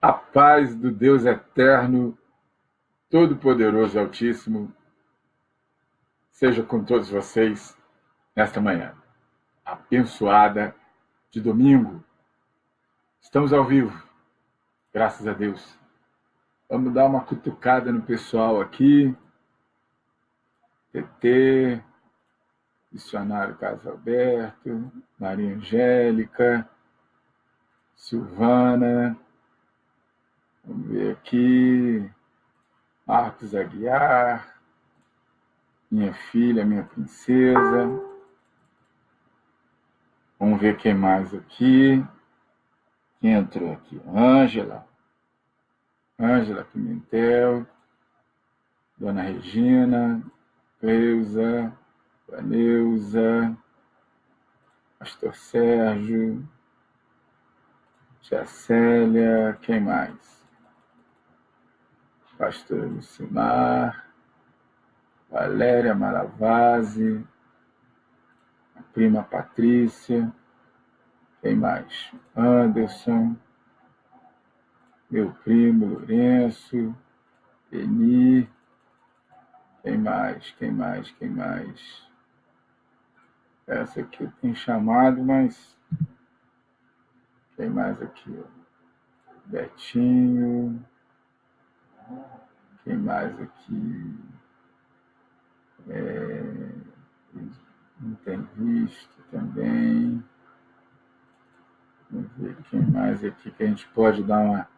A paz do Deus eterno, todo-poderoso e altíssimo, seja com todos vocês nesta manhã abençoada de domingo. Estamos ao vivo, graças a Deus. Vamos dar uma cutucada no pessoal aqui. TT, Missionário Carlos Alberto, Maria Angélica, Silvana, vamos ver aqui, Marcos Aguiar, minha filha, minha princesa. Vamos ver quem mais aqui. Quem entrou aqui? Ângela Pimentel, Dona Regina, Cleusa, Vaneuza, Pastor Sérgio, Tia Célia, quem mais? Pastor Lucimar, Valéria Maravazzi, a prima Patrícia, quem mais? Anderson, meu primo Lourenço, Eni, quem mais? Essa aqui eu tenho chamado, mas quem mais aqui? Betinho, quem mais aqui? Não tem visto também. Vamos ver quem mais aqui que a gente pode dar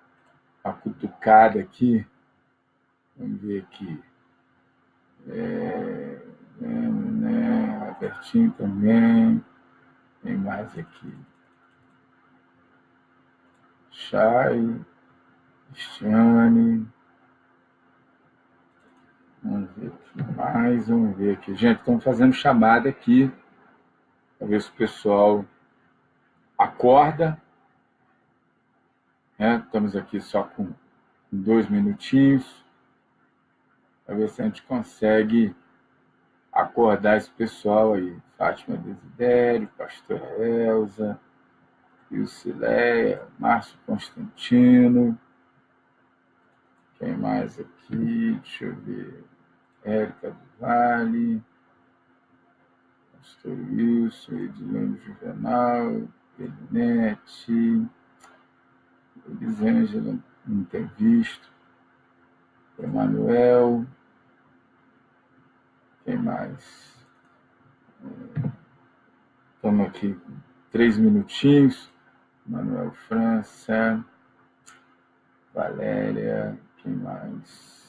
uma cutucada aqui. Vamos ver aqui. Albertinho também. Quem mais aqui? Chay, Cristiane. Vamos ver aqui mais. Vamos ver aqui. Gente, estamos fazendo chamada aqui para ver se o pessoal acorda. Estamos aqui só com 2 minutinhos. Para ver se a gente consegue acordar esse pessoal aí. Fátima Desidério, Pastora Elza, Ilcileia, Márcio Constantino. Quem mais aqui? Deixa eu ver. Érica do Vale, Pastor Wilson, Edilene Juvenal, Belinete, Elisângela, não tem visto. Emanuel, quem mais? Estamos aqui 3 minutinhos. Manuel França, Valéria, quem mais?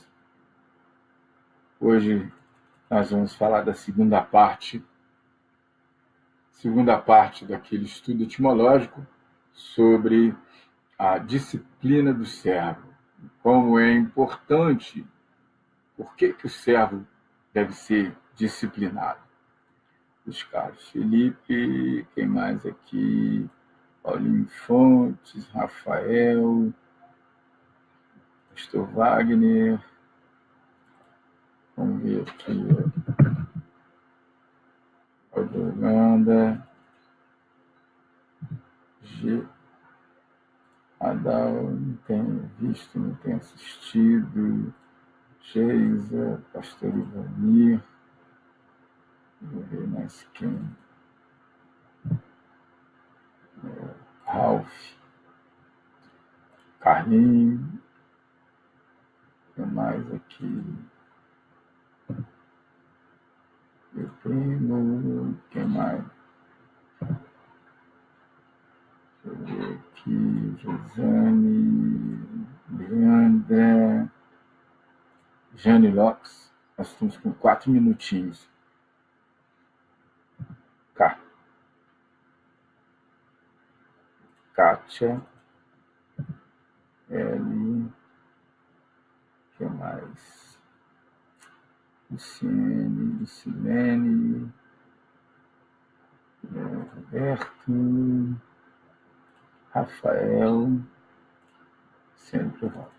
Hoje nós vamos falar da segunda parte daquele estudo etimológico sobre a disciplina do servo. Como é importante, por que o servo deve ser disciplinado. Os Carlos Felipe, quem mais aqui? Paulinho Fontes, Rafael, Pastor Wagner, vamos ver aqui, Aldolanda, G. Adal, não tenho visto, não tenho assistido, Geisa, Pastor Ivanir, vou ver mais quem, Ralph, Carlinho, o que mais aqui? Meu primo, quem mais? Deixa eu ver aqui, Josane, Leandra, Jane Lopes. Nós estamos com 4 minutinhos. Kátia, Eli, que mais? Luciene, Lucilene, Roberto, Rafael, sempre Rafa.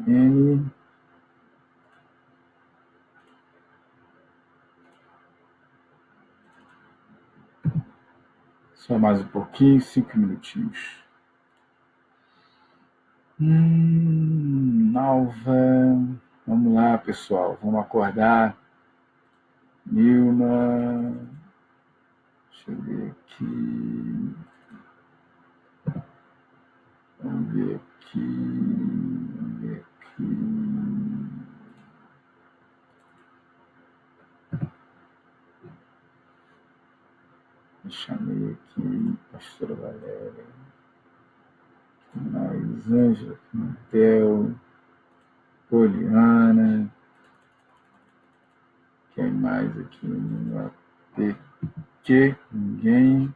N. Só mais um pouquinho, 5 minutinhos. Nalva. Vamos lá, pessoal. Vamos acordar. Nilma. Deixa eu ver aqui. Vamos ver aqui. Vamos ver aqui. Eu chamei aqui, pastora Valéria. Mais Ângela Pimentel. Poliana. Quem mais aqui no APQ? Ninguém.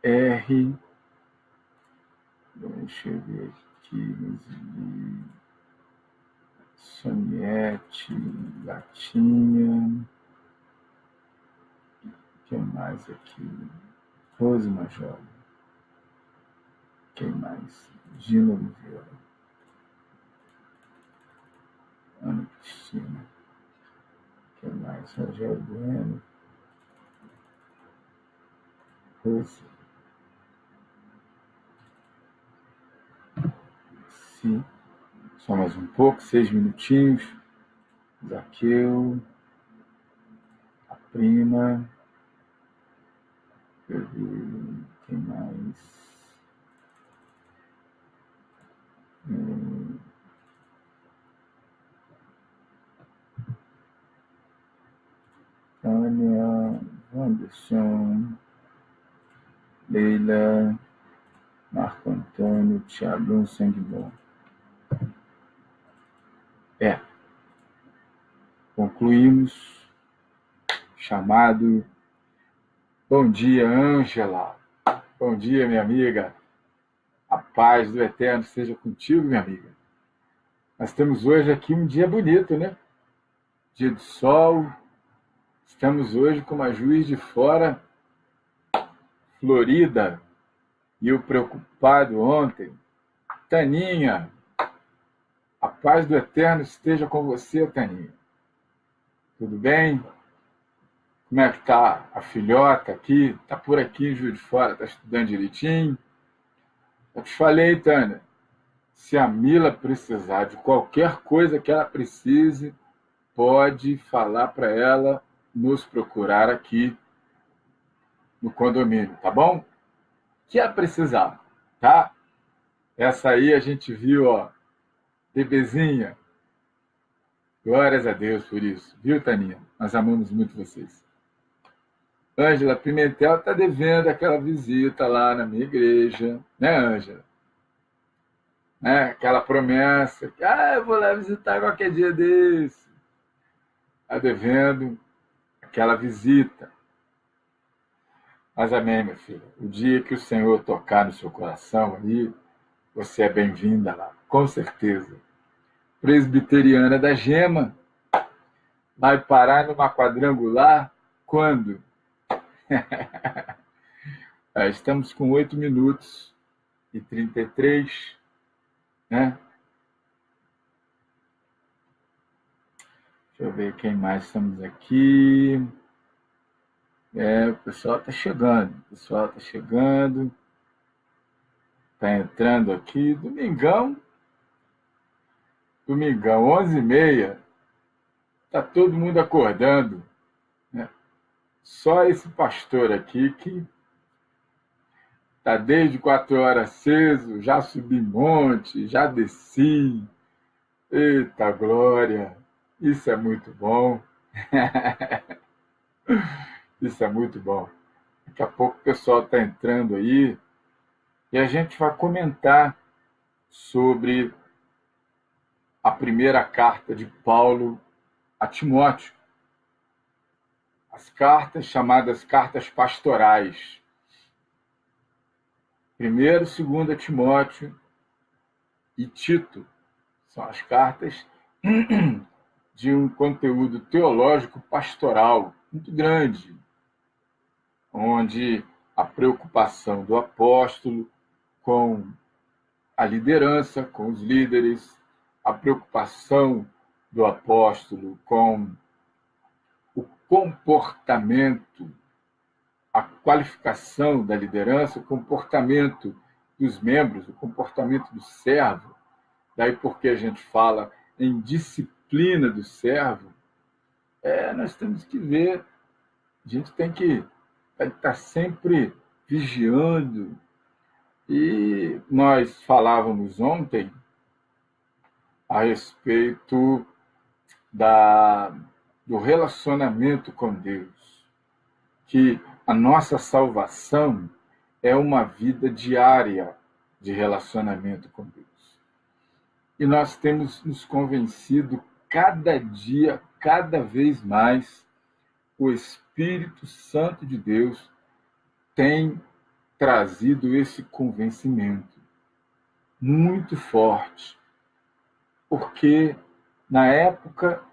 R. Deixa eu ver aqui. Soniette. Latinha. Quem mais aqui? Rose Major. Quem mais? Gina Oliveira. Ana Cristina. Quem mais? Rogério Bueno. Rose. Sim. Só mais um pouco, 6 minutinhos. Zaqueu. A prima. Deixa eu ver. Quem mais? Tânia, Wanderson, Leila, Marco Antônio, Thiago, sangue bom. Concluímos. Chamado. Bom dia, Ângela. Bom dia, minha amiga. A paz do Eterno seja contigo, minha amiga. Nós temos hoje aqui um dia bonito, né? Dia de sol. Estamos hoje com uma Juiz de Fora, florida. E eu preocupado ontem. Taninha, a paz do Eterno esteja com você, Taninha. Tudo bem? Como é que tá a filhota aqui? Tá por aqui em Juiz de Fora? Tá estudando direitinho? Eu te falei, Tânia, se a Mila precisar de qualquer coisa que ela precise, pode falar para ela nos procurar aqui no condomínio, tá bom? Que ela precisar, tá? Essa aí a gente viu, ó, bebezinha. Glórias a Deus por isso, viu, Taninha? Nós amamos muito vocês. Ângela Pimentel está devendo aquela visita lá na minha igreja, né, Ângela? Né? Aquela promessa que eu vou lá visitar qualquer dia desse. Está devendo aquela visita. Mas amém, minha filha. O dia que o Senhor tocar no seu coração ali, você é bem-vinda lá, com certeza. Presbiteriana da Gema vai parar numa quadrangular quando? Estamos com 8 minutos e 33, né? Deixa eu ver quem mais estamos aqui. O pessoal está chegando. Está entrando aqui. Domingão, 11h30. Está todo mundo acordando. Né? Só esse pastor aqui que está desde 4 horas aceso, já subi monte, já desci. Eita glória! Isso é muito bom. Isso é muito bom. Daqui a pouco o pessoal está entrando aí e a gente vai comentar sobre a primeira carta de Paulo a Timóteo. As cartas chamadas cartas pastorais. 1ª e 2ª Timóteo e Tito são as cartas de um conteúdo teológico pastoral muito grande, onde a preocupação do apóstolo com a liderança, com os líderes, a preocupação do apóstolo com o comportamento, a qualificação da liderança, o comportamento dos membros, o comportamento do servo. Daí porque a gente fala em disciplina do servo, nós temos que ver, a gente tem que estar sempre vigiando. E nós falávamos ontem a respeito do relacionamento com Deus, que a nossa salvação é uma vida diária de relacionamento com Deus. E nós temos nos convencido cada dia, cada vez mais, o Espírito Santo de Deus tem trazido esse convencimento muito forte, porque na época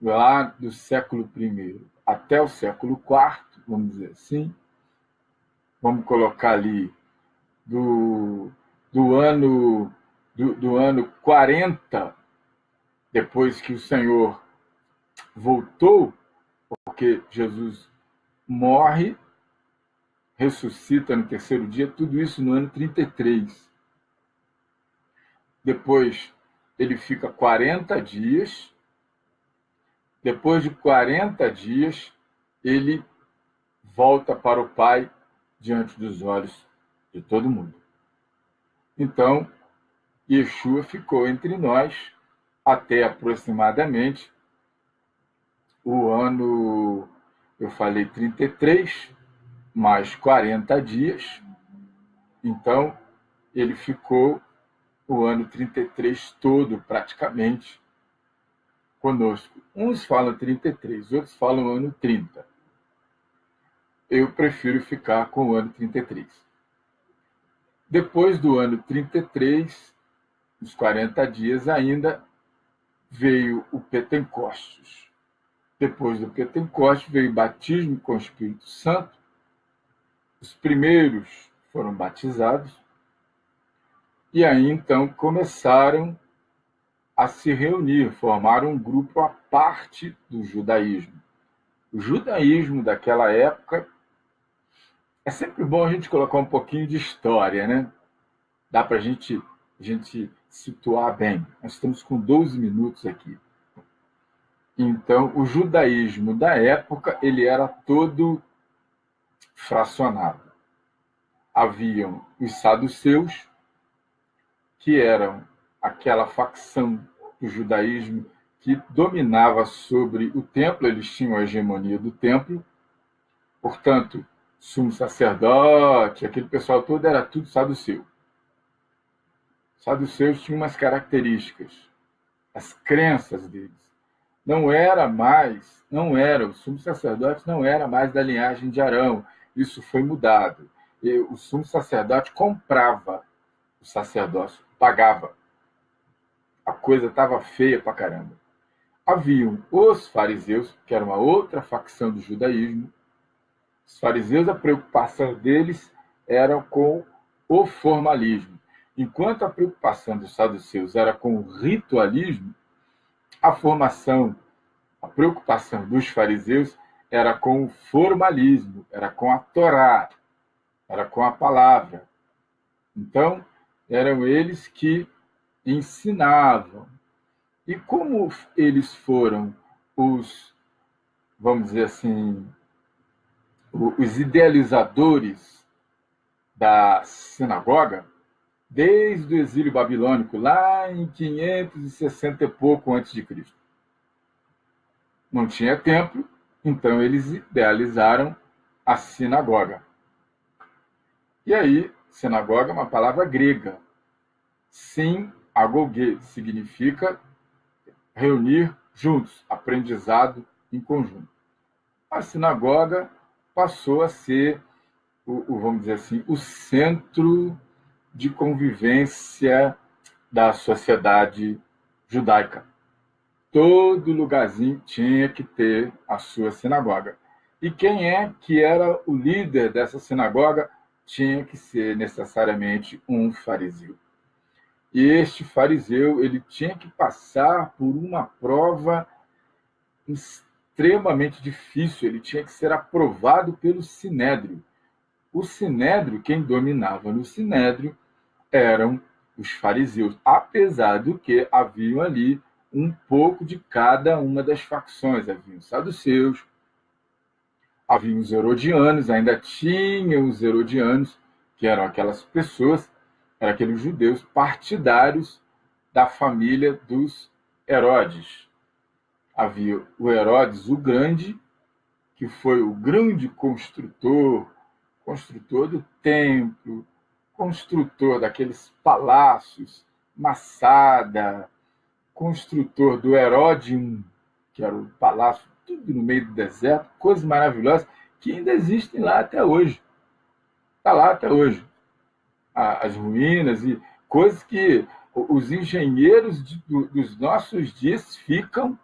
lá do século I até o século IV, vamos dizer assim, vamos colocar ali do ano 40, depois que o Senhor voltou, porque Jesus morre, ressuscita no terceiro dia, tudo isso no ano 33. Depois ele fica 40 dias. Depois de 40 dias, ele volta para o Pai diante dos olhos de todo mundo. Então, Yeshua ficou entre nós até aproximadamente o ano, eu falei 33, mais 40 dias. Então, ele ficou o ano 33 todo, praticamente, conosco. Uns falam 33, outros falam ano 30. Eu prefiro ficar com o ano 33. Depois do ano 33, os 40 dias ainda, veio o Pentecostes. Depois do Pentecostes veio o batismo com o Espírito Santo. Os primeiros foram batizados. E aí, então, começaram a se reunir, formaram um grupo à parte do judaísmo. O judaísmo daquela época, é sempre bom a gente colocar um pouquinho de história, né? Dá para a gente situar bem. Nós estamos com 12 minutos aqui. Então, o judaísmo da época, ele era todo fracionado. Haviam os saduceus, que eram aquela facção do judaísmo que dominava sobre o templo, eles tinham a hegemonia do templo, portanto, sumo sacerdote, aquele pessoal todo era tudo saduceu. Os saduceus tinham umas características, as crenças deles. O sumo sacerdote não era mais da linhagem de Arão, isso foi mudado. E o sumo sacerdote comprava o sacerdócio, pagava. A coisa estava feia pra caramba. Haviam os fariseus, que era uma outra facção do judaísmo. Os fariseus, a preocupação deles era com o formalismo. Enquanto a preocupação dos saduceus era com o ritualismo, a preocupação dos fariseus era com o formalismo, era com a Torá, era com a palavra. Então, eram eles que ensinavam. E como eles foram vamos dizer assim, os idealizadores da sinagoga, desde o exílio babilônico, lá em 560 e pouco antes de Cristo. Não tinha templo, então eles idealizaram a sinagoga. E aí, sinagoga é uma palavra grega. Sinagoge significa reunir juntos, aprendizado em conjunto. A sinagoga passou a ser, vamos dizer assim, o centro de convivência da sociedade judaica. Todo lugarzinho tinha que ter a sua sinagoga. E quem é que era o líder dessa sinagoga tinha que ser necessariamente um fariseu. E este fariseu, ele tinha que passar por uma prova extremamente difícil, ele tinha que ser aprovado pelo Sinédrio. O Sinédrio, quem dominava no Sinédrio, eram os fariseus, apesar do que haviam ali um pouco de cada uma das facções. Haviam os saduceus, haviam os herodianos, ainda tinham os herodianos, que eram aquelas pessoas, eram aqueles judeus partidários da família dos Herodes. Havia o Herodes o Grande, que foi o grande construtor do templo, construtor daqueles palácios, Massada, construtor do Heródium, que era o palácio tudo no meio do deserto, coisas maravilhosas que ainda existem lá até hoje. Está lá até hoje. As ruínas e coisas que os engenheiros dos nossos dias ficam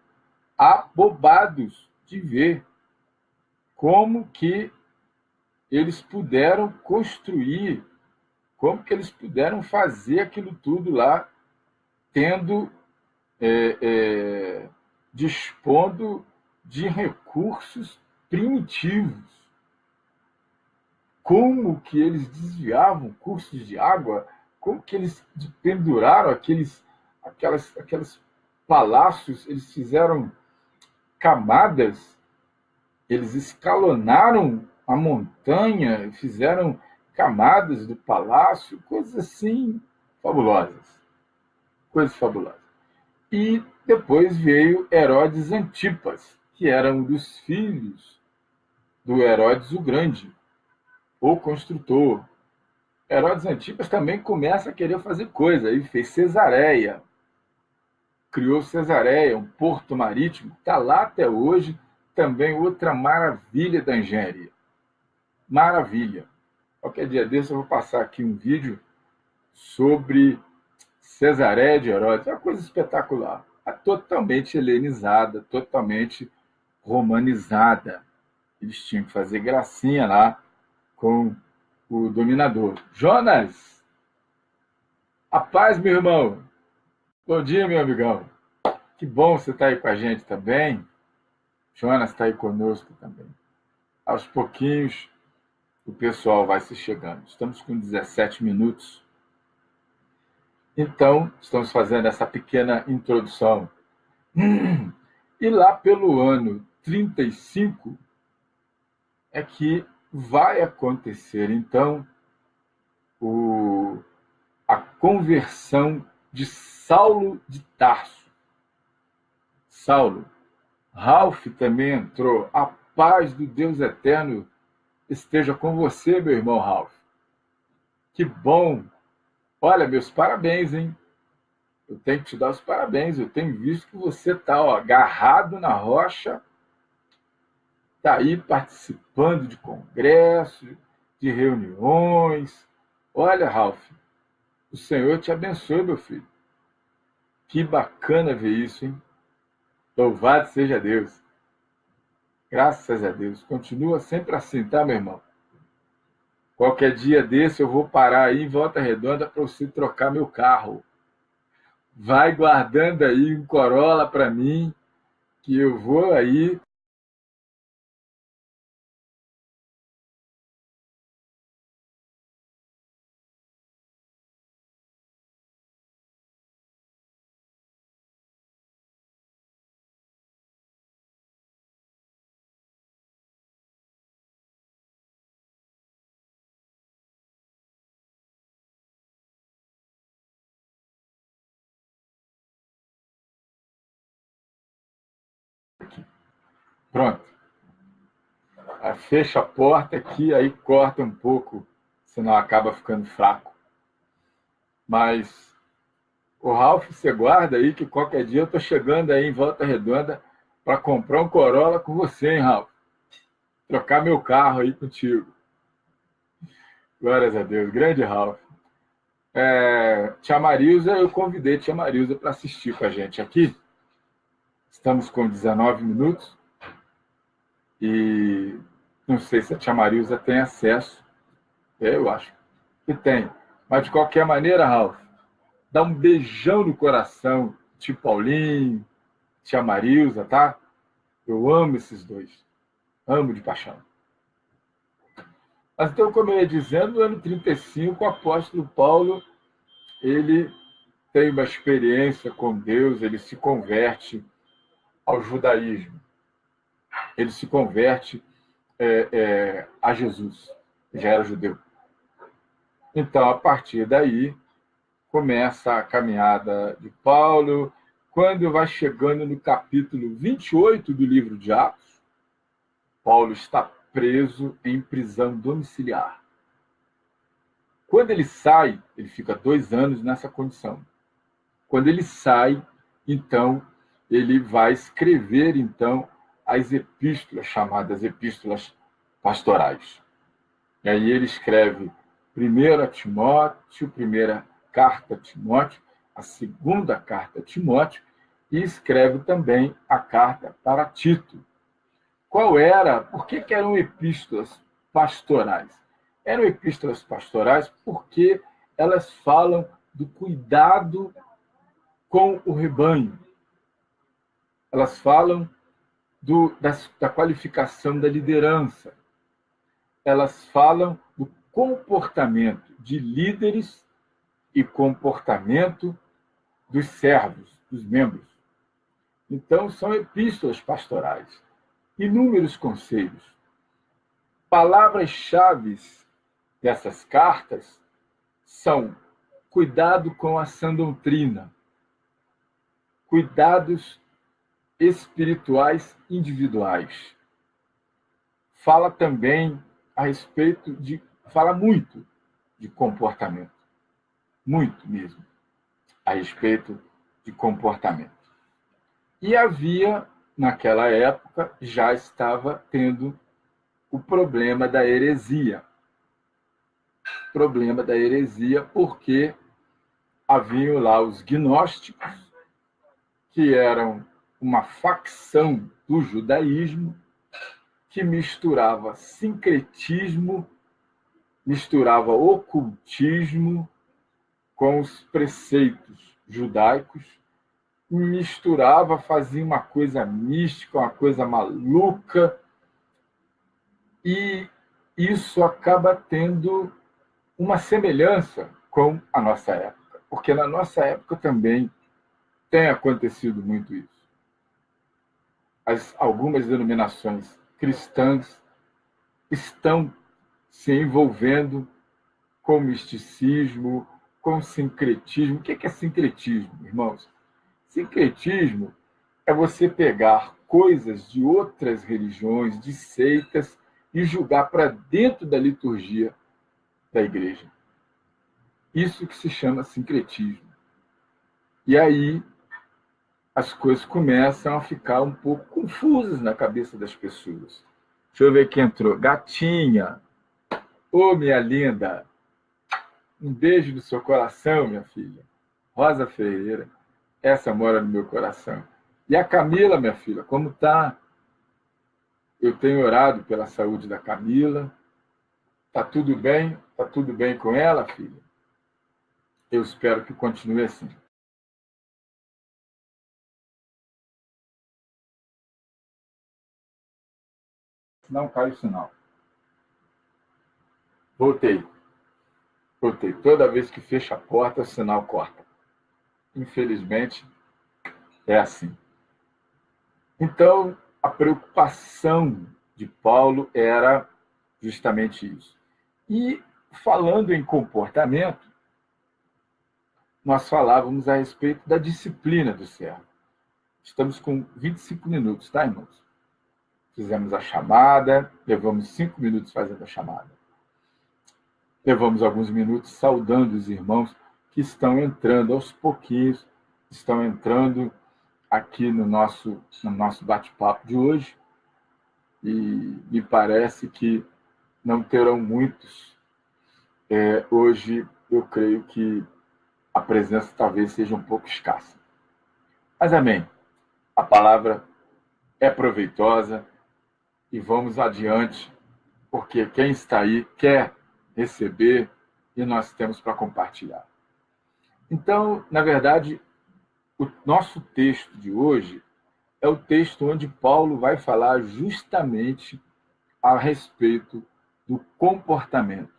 abobados de ver como que eles puderam construir, como que eles puderam fazer aquilo tudo lá, tendo, dispondo de recursos primitivos. Como que eles desviavam cursos de água, como que eles penduraram aqueles palácios, eles fizeram camadas, eles escalonaram a montanha, fizeram camadas do palácio, coisas assim fabulosas. Coisas fabulosas. E depois veio Herodes Antipas, que era um dos filhos do Herodes o Grande, o construtor. Herodes Antipas também começa a querer fazer coisa, e fez Cesareia, criou Cesareia, um porto marítimo, está lá até hoje, também outra maravilha da engenharia. Maravilha. Qualquer dia desse eu vou passar aqui um vídeo sobre Cesareia de Herodes, é uma coisa espetacular. É totalmente helenizada, totalmente romanizada. Eles tinham que fazer gracinha lá com o dominador. Jonas, a paz, meu irmão. Bom dia, meu amigão. Que bom você estar aí com a gente também. Jonas está aí conosco também. Aos pouquinhos, o pessoal vai se chegando. Estamos com 17 minutos. Então, estamos fazendo essa pequena introdução. E lá pelo ano 35 é que vai acontecer, então, a conversão de Saulo de Tarso. Saulo. Ralph também entrou. A paz do Deus eterno esteja com você, meu irmão Ralph. Que bom. Olha, meus parabéns, hein? Eu tenho que te dar os parabéns. Eu tenho visto que você está agarrado na rocha, está aí participando de congressos, de reuniões. Olha, Ralph, o Senhor te abençoe, meu filho. Que bacana ver isso, hein? Louvado seja Deus. Graças a Deus. Continua sempre assim, tá, meu irmão? Qualquer dia desse eu vou parar aí em Volta Redonda para você trocar meu carro. Vai guardando aí um Corolla para mim, que eu vou aí. Pronto. Fecha a porta aqui, aí corta um pouco, senão acaba ficando fraco. Mas o Ralph, você guarda aí que qualquer dia eu tô chegando aí em Volta Redonda para comprar um Corolla com você, hein, Ralph? Trocar meu carro aí contigo. Glórias a Deus. Grande Ralph. Tia Marilza, eu convidei Tia Marilza para assistir com a gente aqui. Estamos com 19 minutos e não sei se a Tia Marilza tem acesso. Eu acho que tem. Mas, de qualquer maneira, Ralph, dá um beijão no coração, tio Paulinho, tia Marilza, tá? Eu amo esses dois. Amo de paixão. Mas então, como eu ia dizendo, no ano 35, o apóstolo Paulo ele tem uma experiência com Deus, ele se converte ao judaísmo, ele se converte a Jesus, já era judeu. Então, a partir daí, começa a caminhada de Paulo. Quando vai chegando no capítulo 28 do livro de Atos, Paulo está preso em prisão domiciliar. Quando ele sai, ele fica 2 anos nessa condição. Quando ele sai, então, ele vai escrever, então, as epístolas, chamadas epístolas pastorais. E aí ele escreve 1 Timóteo, primeira carta a Timóteo, a segunda carta a Timóteo, e escreve também a carta para Tito. Por que eram epístolas pastorais? Eram epístolas pastorais porque elas falam do cuidado com o rebanho. Elas falam da qualificação da liderança. Elas falam do comportamento de líderes e comportamento dos servos, dos membros. Então, são epístolas pastorais. Inúmeros conselhos. Palavras-chave dessas cartas são cuidado com a sã doutrina, cuidados espirituais individuais. Fala também fala muito de comportamento, muito mesmo, a respeito de comportamento. E havia, naquela época, já estava tendo o problema da heresia. Problema da heresia porque haviam lá os gnósticos, que eram uma facção do judaísmo que misturava sincretismo, misturava ocultismo com os preceitos judaicos, misturava, fazia uma coisa mística, uma coisa maluca, e isso acaba tendo uma semelhança com a nossa época, porque na nossa época também tem acontecido muito isso. Algumas denominações cristãs estão se envolvendo com misticismo, com sincretismo. O que é sincretismo, irmãos? Sincretismo é você pegar coisas de outras religiões, de seitas, e julgar para dentro da liturgia da igreja. Isso que se chama sincretismo. E aí as coisas começam a ficar um pouco confusas na cabeça das pessoas. Deixa eu ver quem entrou. Gatinha. Ô, minha linda. Um beijo no seu coração, minha filha. Rosa Ferreira. Essa mora no meu coração. E a Camila, minha filha, como tá? Eu tenho orado pela saúde da Camila. Tá tudo bem? Tá tudo bem com ela, filha? Eu espero que continue assim. Não cai o sinal. Voltei. Toda vez que fecha a porta, o sinal corta. Infelizmente, é assim. Então, a preocupação de Paulo era justamente isso. E, falando em comportamento, nós falávamos a respeito da disciplina do servo. Estamos com 25 minutos, tá, irmãos? Fizemos a chamada, levamos 5 minutos fazendo a chamada. Levamos alguns minutos saudando os irmãos que estão entrando aos pouquinhos, estão entrando aqui no nosso bate-papo de hoje, e me parece que não terão muitos. Hoje, eu creio que a presença talvez seja um pouco escassa. Mas amém. A palavra é proveitosa e vamos adiante, porque quem está aí quer receber e nós temos para compartilhar. Então, na verdade, o nosso texto de hoje é o texto onde Paulo vai falar justamente a respeito do comportamento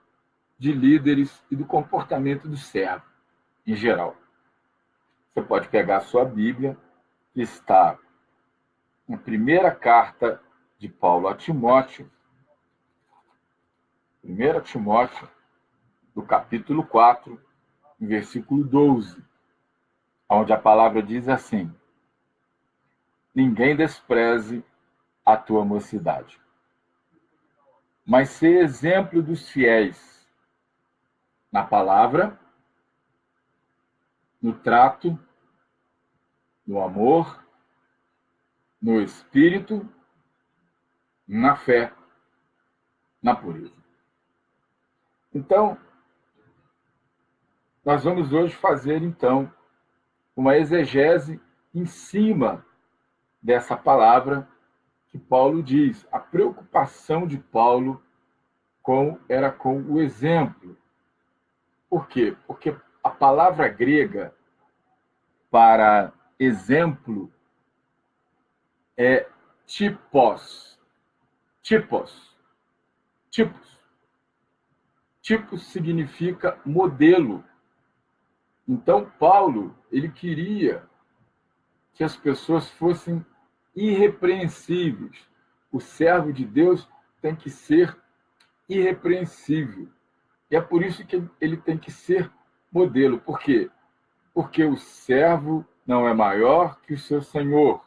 de líderes e do comportamento do servo. em geral. Você pode pegar a sua Bíblia, que está na primeira carta de Paulo a Timóteo, 1 Timóteo, do capítulo 4, versículo 12, onde a palavra diz assim: ninguém despreze a tua mocidade, mas sê exemplo dos fiéis na palavra, no trato, no amor, no espírito, na fé, na pureza. Então, nós vamos hoje fazer, então, uma exegese em cima dessa palavra que Paulo diz. A preocupação de Paulo era com o exemplo. Por quê? Porque a palavra grega para exemplo é typos. Tipos. Tipos. Tipos significa modelo. Então, Paulo, ele queria que as pessoas fossem irrepreensíveis. O servo de Deus tem que ser irrepreensível. E é por isso que ele tem que ser modelo. Por quê? Porque o servo não é maior que o seu senhor.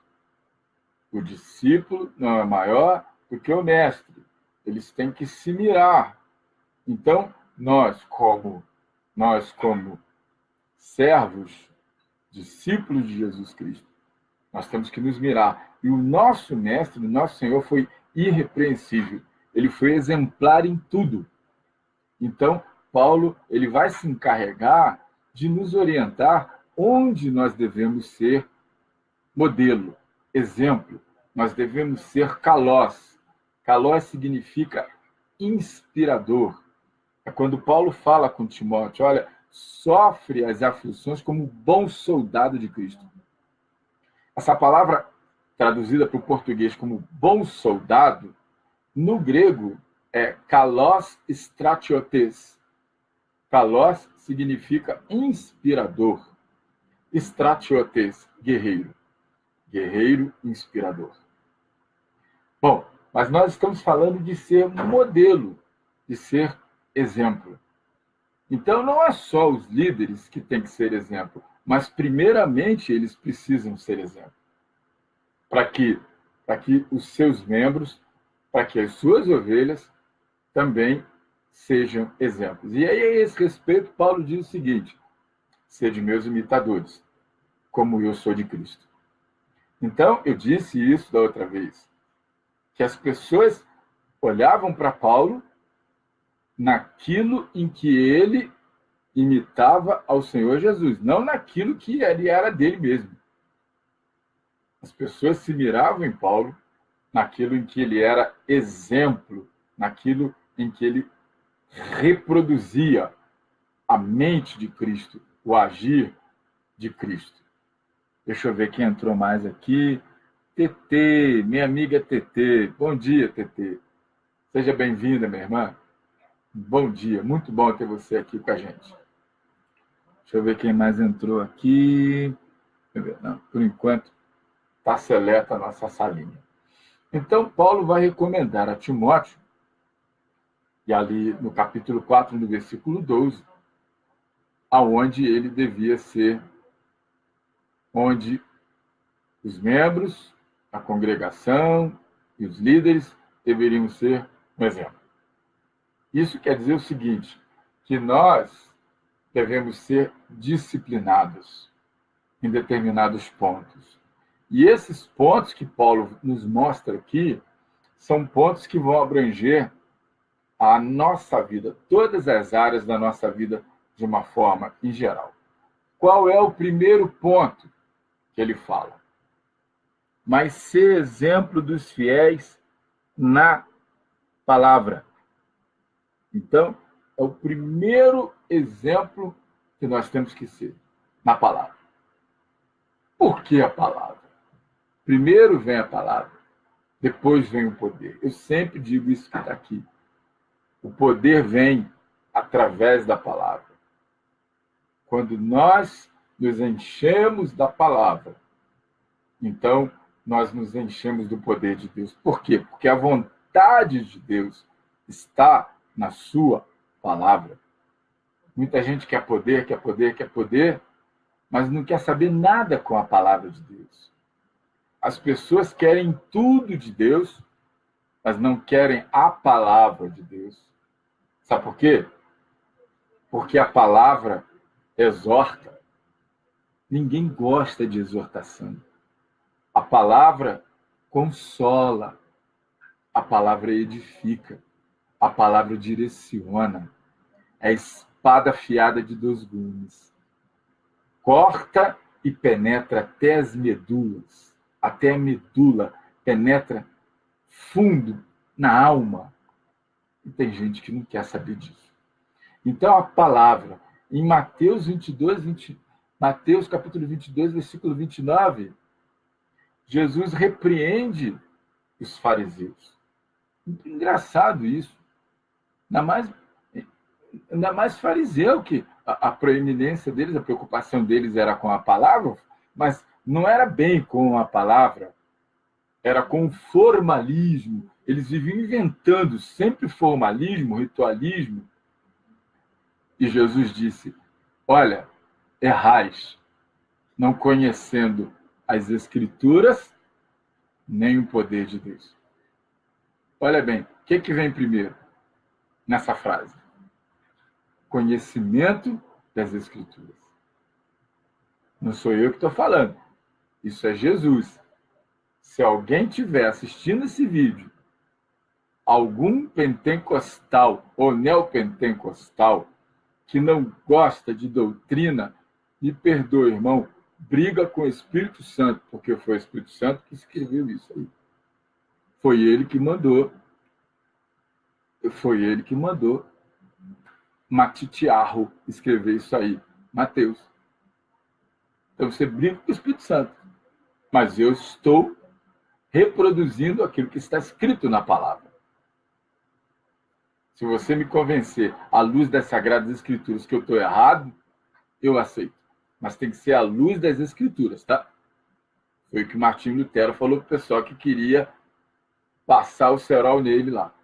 O discípulo não é maior do que o mestre. Eles têm que se mirar. Então, nós como servos, discípulos de Jesus Cristo, nós temos que nos mirar. E o nosso mestre, o nosso Senhor, foi irrepreensível. Ele foi exemplar em tudo. Então, Paulo, ele vai se encarregar de nos orientar onde nós devemos ser modelo, exemplo. Nós devemos ser kalós. Kalós significa inspirador. É quando Paulo fala com Timóteo: olha, sofre as aflições como bom soldado de Cristo. Essa palavra, traduzida para o português como bom soldado, no grego é kalos stratiotes. Kalos significa inspirador. Stratiotes, guerreiro. Guerreiro inspirador. Bom, mas nós estamos falando de ser modelo, de ser exemplo. Então, não é só os líderes que têm que ser exemplo, mas, primeiramente, eles precisam ser exemplo. Para que os seus membros, para que as suas ovelhas também sejam exemplos. E aí, a esse respeito, Paulo diz o seguinte: sede meus imitadores, como eu sou de Cristo. Então, eu disse isso da outra vez, que as pessoas olhavam para Paulo naquilo em que ele imitava ao Senhor Jesus, não naquilo que ele era dele mesmo. As pessoas se miravam em Paulo naquilo em que ele era exemplo, naquilo em que ele reproduzia a mente de Cristo, o agir de Cristo. Deixa eu ver quem entrou mais aqui. TT, minha amiga TT. Bom dia, TT. Seja bem-vinda, minha irmã. Bom dia, muito bom ter você aqui com a gente. Deixa eu ver quem mais entrou aqui. Não, por enquanto, está seleta a nossa salinha. Então, Paulo vai recomendar a Timóteo, e ali no capítulo 4, no versículo 12, aonde ele devia ser, onde os membros, a congregação e os líderes deveriam ser um exemplo. Isso quer dizer o seguinte, que nós devemos ser disciplinados em determinados pontos. E esses pontos que Paulo nos mostra aqui são pontos que vão abranger a nossa vida, todas as áreas da nossa vida de uma forma em geral. Qual é o primeiro ponto que ele fala? Mas ser exemplo dos fiéis na palavra. Então, é o primeiro exemplo que nós temos que ser, na palavra. Por que a palavra? Primeiro vem a palavra, depois vem o poder. Eu sempre digo isso que está aqui. O poder vem através da palavra. Quando nós nos enchemos da palavra, então nós nos enchemos do poder de Deus. Por quê? Porque a vontade de Deus está na sua palavra. Muita gente quer poder, quer poder, quer poder, mas não quer saber nada com a palavra de Deus. As pessoas querem tudo de Deus, mas não querem a palavra de Deus. Sabe por quê? Porque a palavra exorta. Ninguém gosta de exortação. A palavra consola. A palavra edifica. A palavra direciona. É a espada afiada de 2 gumes. Corta e penetra até as medulas. Até a medula. Penetra fundo na alma. E tem gente que não quer saber disso. Então, a palavra, em Mateus capítulo 22, versículo 29, Jesus repreende os fariseus. Muito engraçado isso. Ainda mais fariseu, que a proeminência deles, a preocupação deles era com a palavra, mas não era bem com a palavra, era com o formalismo. Eles viviam inventando sempre formalismo, ritualismo. E Jesus disse: olha, errais, não conhecendo as Escrituras, nem o poder de Deus. Olha bem, o que vem primeiro nessa frase? Conhecimento das Escrituras. Não sou eu que estou falando. Isso é Jesus. Se alguém estiver assistindo esse vídeo, algum pentecostal ou neopentecostal que não gosta de doutrina, me perdoe, irmão, briga com o Espírito Santo, porque foi o Espírito Santo que escreveu isso aí. Foi ele que mandou Matitiarro escrever isso aí, Mateus. Então você briga com o Espírito Santo, mas eu estou reproduzindo aquilo que está escrito na palavra. Se você me convencer, à luz das Sagradas Escrituras, que eu estou errado, eu aceito. Mas tem que ser à luz das Escrituras, tá? Foi o que Martinho Lutero falou para o pessoal que queria passar o cerol nele lá.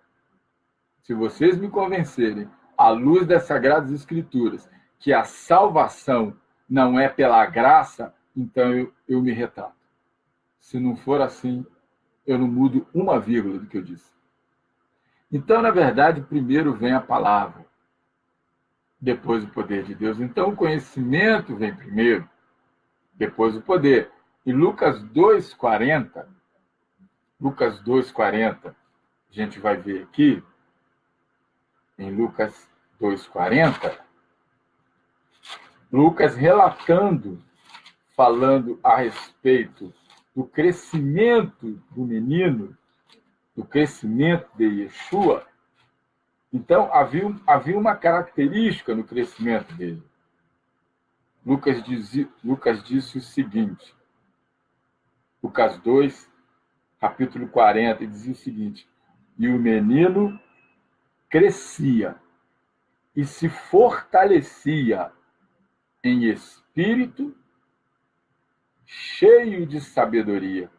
Se vocês me convencerem, à luz das Sagradas Escrituras, que a salvação não é pela graça, então eu me retrato. Se não for assim, eu não mudo uma vírgula do que eu disse. Então, na verdade, primeiro vem a palavra, depois o poder de Deus. Então, o conhecimento vem primeiro, depois o poder. E Lucas 2,40, a gente vai ver aqui, em Lucas 2,40, Lucas relatando, falando a respeito do crescimento do menino, do crescimento de Yeshua. Então, havia uma característica no crescimento dele. Lucas disse o seguinte, Lucas 2, capítulo 40, dizia o seguinte: e o menino crescia e se fortalecia em espírito, cheio de sabedoria,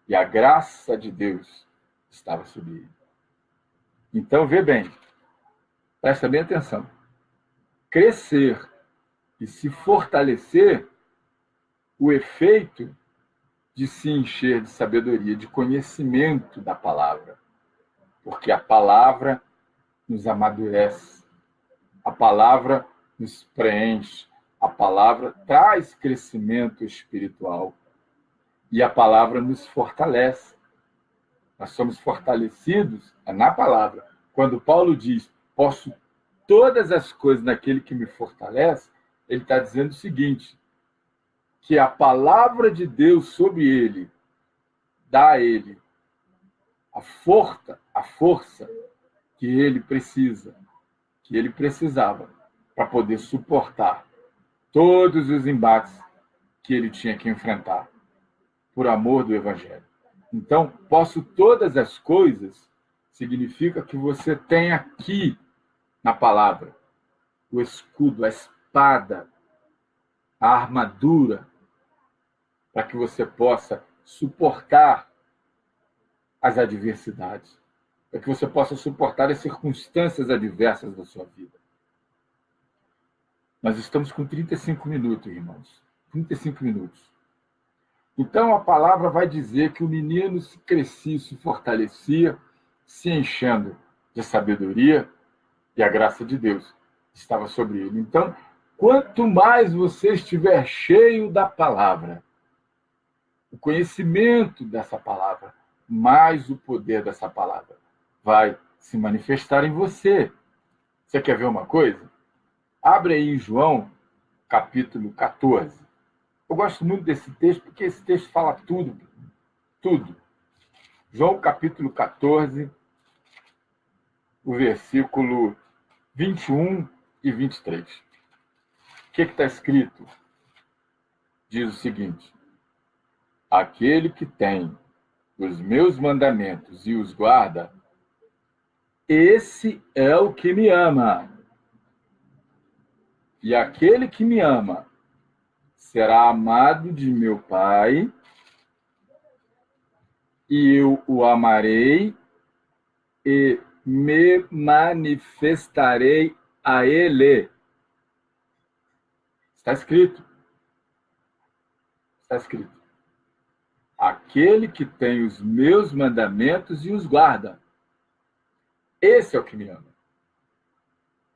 e a graça de Deus estava sobre ele. Então, vê bem, presta bem atenção. Crescer e se fortalecer, o efeito de se encher de sabedoria, de conhecimento da palavra. Porque a palavra nos amadurece, a palavra nos preenche, a palavra traz crescimento espiritual e a palavra nos fortalece. Nós somos fortalecidos na palavra. Quando Paulo diz, posso todas as coisas naquele que me fortalece, ele está dizendo o seguinte, que a palavra de Deus sobre ele dá a ele a força que ele precisa, que ele precisava para poder suportar todos os embates que ele tinha que enfrentar por amor do Evangelho. Então, posso todas as coisas significa que você tem aqui na palavra o escudo, a espada a armadura para que você possa suportar as adversidades, para que você possa suportar as circunstâncias adversas da sua vida. Nós estamos com 35 minutos, irmãos. 35 minutos. Então, a palavra vai dizer que o menino se crescia, se fortalecia, se enchendo de sabedoria, e a graça de Deus estava sobre ele. Então, quanto mais você estiver cheio da palavra, o conhecimento dessa palavra, mais o poder dessa palavra vai se manifestar em você. Você quer ver uma coisa? Abre aí em João, capítulo 14. Eu gosto muito desse texto, porque esse texto fala tudo. Tudo. João, capítulo 14, o versículo 21 e 23. O que está escrito? Diz o seguinte: aquele que tem os meus mandamentos e os guarda, esse é o que me ama. E aquele que me ama será amado de meu Pai, e eu o amarei e me manifestarei a ele. Está escrito. Está escrito. Aquele que tem os meus mandamentos e os guarda. Esse é o que me ama.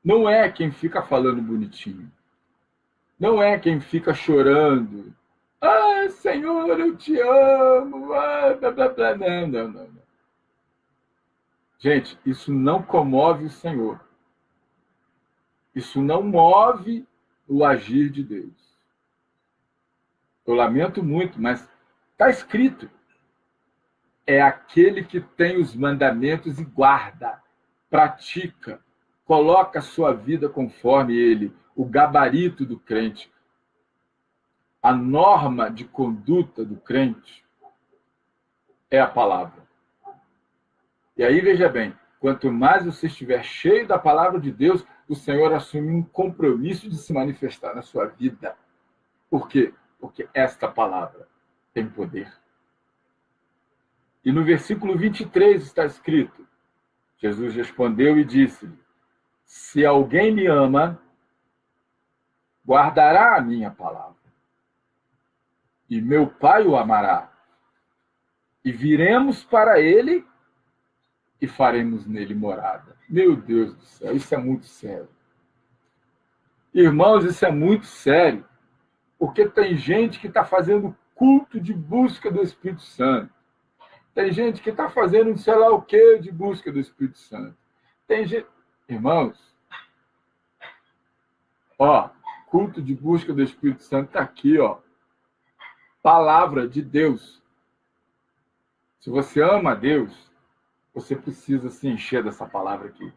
Não é quem fica falando bonitinho. Não é quem fica chorando. Ah, Senhor, eu te amo. Ah, blá, blá, blá. Não, não, não, não. Gente, isso não comove o Senhor. Isso não move o agir de Deus. Eu lamento muito, mas está escrito. É aquele que tem os mandamentos e guarda, pratica, coloca a sua vida conforme ele, o gabarito do crente, a norma de conduta do crente é a palavra. E aí, veja bem, quanto mais você estiver cheio da palavra de Deus, o Senhor assume um compromisso de se manifestar na sua vida. Por quê? Porque esta palavra tem poder. E no versículo 23 está escrito, Jesus respondeu e disse-lhe: se alguém me ama, guardará a minha palavra, e meu Pai o amará, e viremos para ele e faremos nele morada. Meu Deus do céu, isso é muito sério. Irmãos, isso é muito sério, porque tem gente que está fazendo culto de busca do Espírito Santo. Tem gente que está fazendo sei lá o que de busca do Espírito Santo. Tem gente... Irmãos, culto de busca do Espírito Santo está aqui, palavra de Deus. Se você ama a Deus, você precisa se encher dessa palavra aqui.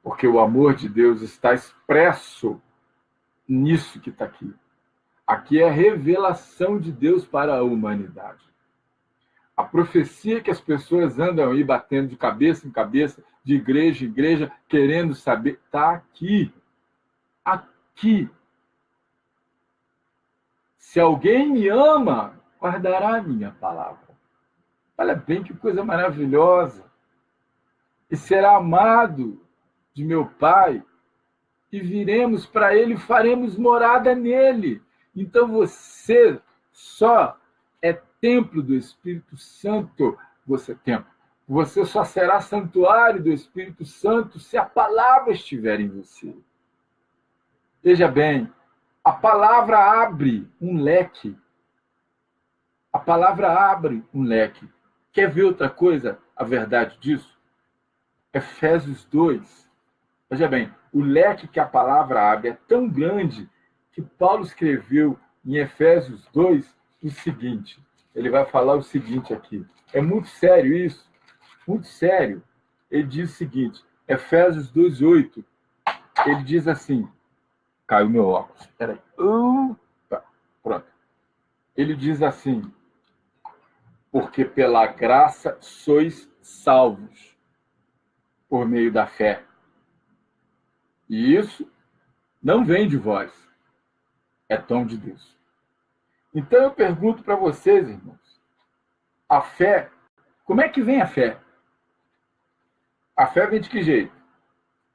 Porque o amor de Deus está expresso nisso que está aqui. Aqui é a revelação de Deus para a humanidade. A profecia que as pessoas andam aí batendo de cabeça em cabeça, de igreja em igreja, querendo saber, está aqui. Aqui. Se alguém me ama, guardará a minha palavra. Olha bem que coisa maravilhosa. E será amado de meu Pai, e viremos para ele e faremos morada nele. Então você só é templo do Espírito Santo. Você só será santuário do Espírito Santo se a palavra estiver em você. Veja bem, a palavra abre um leque. A palavra abre um leque. Quer ver outra coisa, a verdade disso? Efésios 2. Veja bem, o leque que a palavra abre é tão grande que Paulo escreveu em Efésios 2 o seguinte. Ele vai falar o seguinte aqui. É muito sério isso. Muito sério. Ele diz o seguinte. Efésios 2:8. Ele diz assim. Caiu meu óculos. Espera aí. Pronto. Ele diz assim. Porque pela graça sois salvos por meio da fé. E isso não vem de vós. é dom de Deus. Então eu pergunto para vocês, irmãos, a fé, como é que vem a fé? A fé vem de que jeito?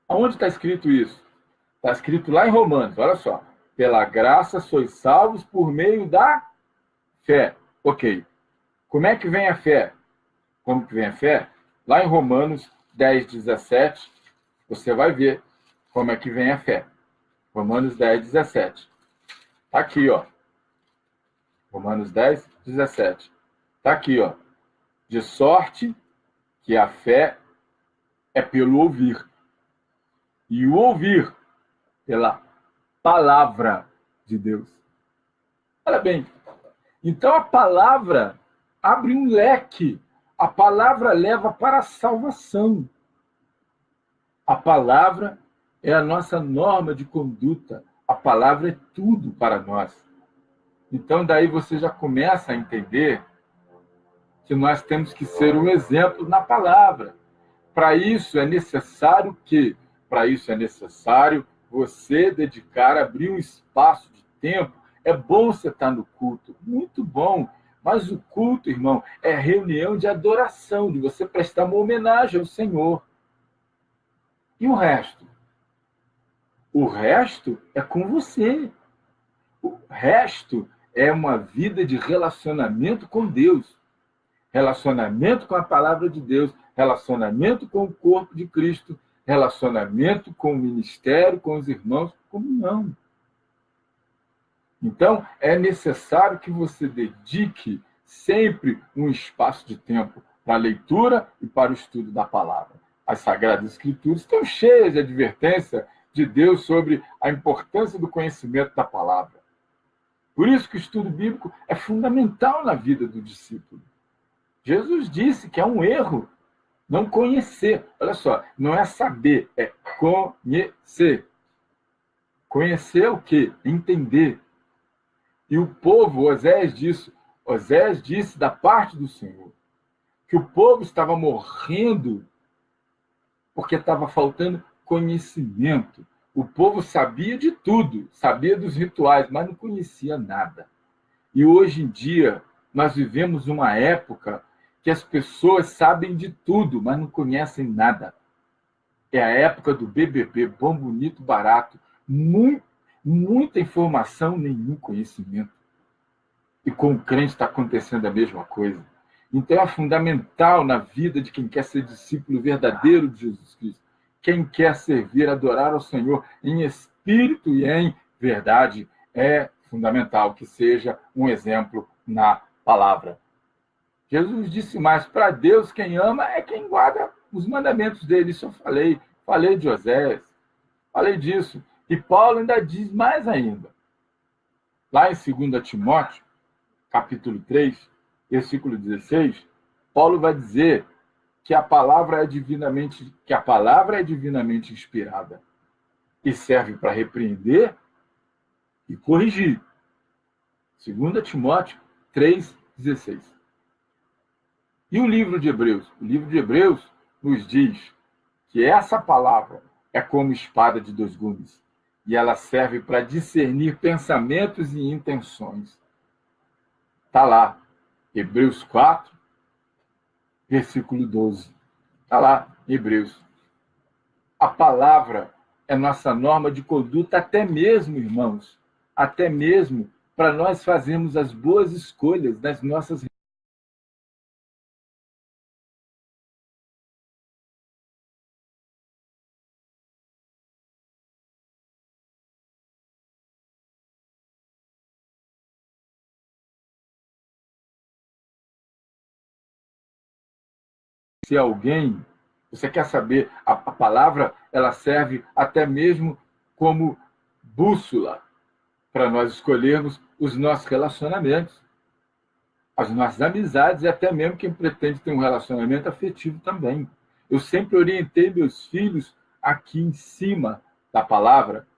Aonde está escrito isso? Está escrito lá em Romanos, olha só. Pela graça sois salvos por meio da fé. Ok. Como é que vem a fé? Como que vem a fé? Lá em Romanos 10, 17, você vai ver como é que vem a fé. Romanos 10, 17. Está aqui, ó. Romanos 10, 17. Está aqui, ó. De sorte que a fé é pelo ouvir. E o ouvir pela palavra de Deus. Olha bem, então a palavra abre um leque. A palavra leva para a salvação. A palavra é a nossa norma de conduta. A palavra é tudo para nós. Então daí você já começa a entender que nós temos que ser um exemplo na palavra. Para isso é necessário que? Para isso é necessário você dedicar, abrir um espaço de tempo. É bom você estar no culto, muito bom. Mas o culto, irmão, é reunião de adoração, de você prestar uma homenagem ao Senhor. E o resto? O resto é com você. O resto é uma vida de relacionamento com Deus. Relacionamento com a palavra de Deus, relacionamento com o corpo de Cristo, relacionamento com o ministério, com os irmãos, comunhão. Então, é necessário que você dedique sempre um espaço de tempo para a leitura e para o estudo da palavra. As Sagradas Escrituras estão cheias de advertência de Deus sobre a importância do conhecimento da palavra. Por isso que o estudo bíblico é fundamental na vida do discípulo. Jesus disse que é um erro não conhecer. Olha só, não é saber, é conhecer. Conhecer o quê? Entender. E o povo, Osés disse da parte do Senhor, que o povo estava morrendo porque estava faltando conhecimento. O povo sabia de tudo, sabia dos rituais, mas não conhecia nada. E hoje em dia, nós vivemos uma época que as pessoas sabem de tudo, mas não conhecem nada. É a época do BBB, bom, bonito, barato. Muita informação, nenhum conhecimento. E com o crente está acontecendo a mesma coisa. Então é fundamental na vida de quem quer ser discípulo verdadeiro de Jesus Cristo. Quem quer servir, adorar ao Senhor em espírito e em verdade, é fundamental que seja um exemplo na palavra. Jesus disse mais, para Deus quem ama é quem guarda os mandamentos dele. Isso eu falei de Osés, falei disso. E Paulo ainda diz mais ainda. Lá em 2 Timóteo, capítulo 3, versículo 16, Paulo vai dizer que a palavra é divinamente inspirada e serve para repreender e corrigir. 2 Timóteo 3,16. E o livro de Hebreus? O livro de Hebreus nos diz que essa palavra é como espada de dois gumes e ela serve para discernir pensamentos e intenções. Está lá, Hebreus 4, versículo 12. Está lá, Hebreus. A palavra é nossa norma de conduta, até mesmo, irmãos, até mesmo para nós fazermos as boas escolhas das nossas se alguém, você quer saber, a palavra ela serve até mesmo como bússola para nós escolhermos os nossos relacionamentos, as nossas amizades e até mesmo quem pretende ter um relacionamento afetivo também. Eu sempre orientei meus filhos aqui em cima da palavra.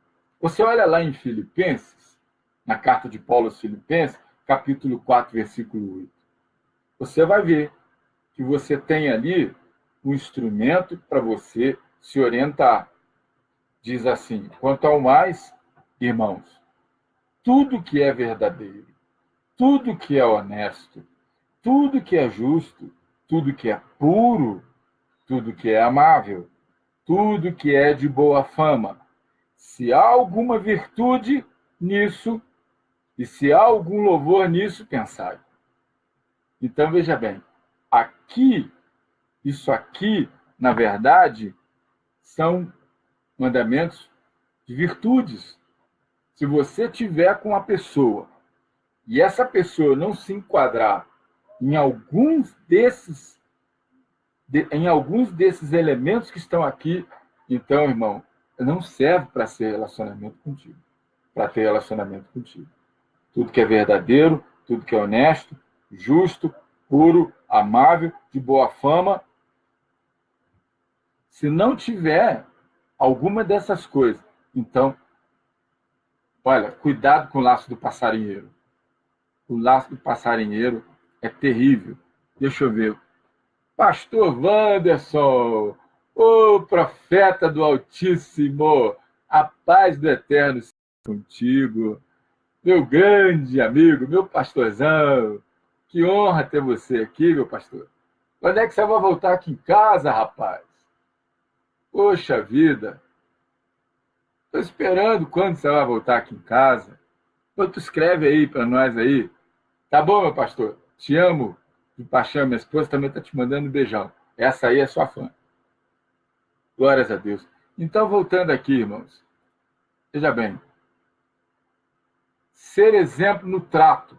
Você olha lá em Filipenses, na carta de Paulo aos Filipenses, capítulo 4, versículo 8. Você vai ver que você tem ali um instrumento para você se orientar. Diz assim, quanto ao mais, irmãos, tudo que é verdadeiro, tudo que é honesto, tudo que é justo, tudo que é puro, tudo que é amável, tudo que é de boa fama. Se há alguma virtude nisso, e se há algum louvor nisso, pensai. Então, veja bem, aqui, isso aqui, na verdade, são mandamentos de virtudes. Se você tiver com a pessoa e essa pessoa não se enquadrar em em alguns desses elementos que estão aqui, então, irmão, não serve para ser relacionamento contigo, para ter relacionamento contigo. Tudo que é verdadeiro, tudo que é honesto, justo, puro, amável, de boa fama. Se não tiver alguma dessas coisas, então, olha, cuidado com o laço do passarinheiro. O laço do passarinheiro é terrível. Deixa eu ver. Pastor Wanderson, o profeta do Altíssimo, a paz do Eterno seja contigo. Meu grande amigo, meu pastorzão, que honra ter você aqui, meu pastor. Quando é que você vai voltar aqui em casa, rapaz? Poxa vida, estou esperando quando você vai voltar aqui em casa. Pô, tu escreve aí para nós aí. Tá bom, meu pastor? Te amo de paixão. Minha esposa também está te mandando um beijão. Essa aí é sua fã. Glórias a Deus. Então, voltando aqui, irmãos. Veja bem. Ser exemplo no trato.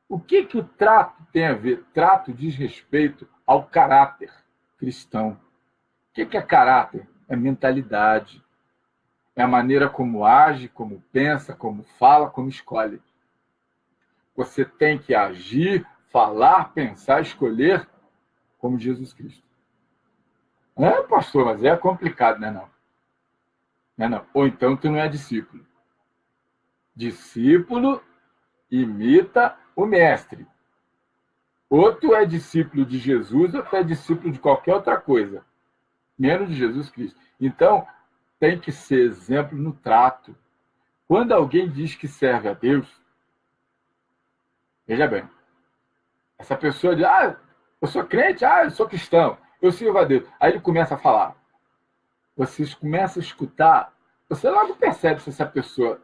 O que o trato tem a ver? Trato diz respeito ao caráter cristão. O que é caráter? É mentalidade. É a maneira como age, como pensa, como fala, como escolhe. Você tem que agir, falar, pensar, escolher como Jesus Cristo. É, pastor, mas é complicado, né? Não. Não é não. Ou então tu não é discípulo. Discípulo imita o mestre. Ou tu é discípulo de Jesus, ou tu é discípulo de qualquer outra coisa, menos de Jesus Cristo. Então, tem que ser exemplo no trato. Quando alguém diz que serve a Deus, veja bem, essa pessoa diz, eu sou crente, eu sou cristão, eu sirvo a Deus. Aí ele começa a falar. Vocês começam a escutar, você logo percebe se essa pessoa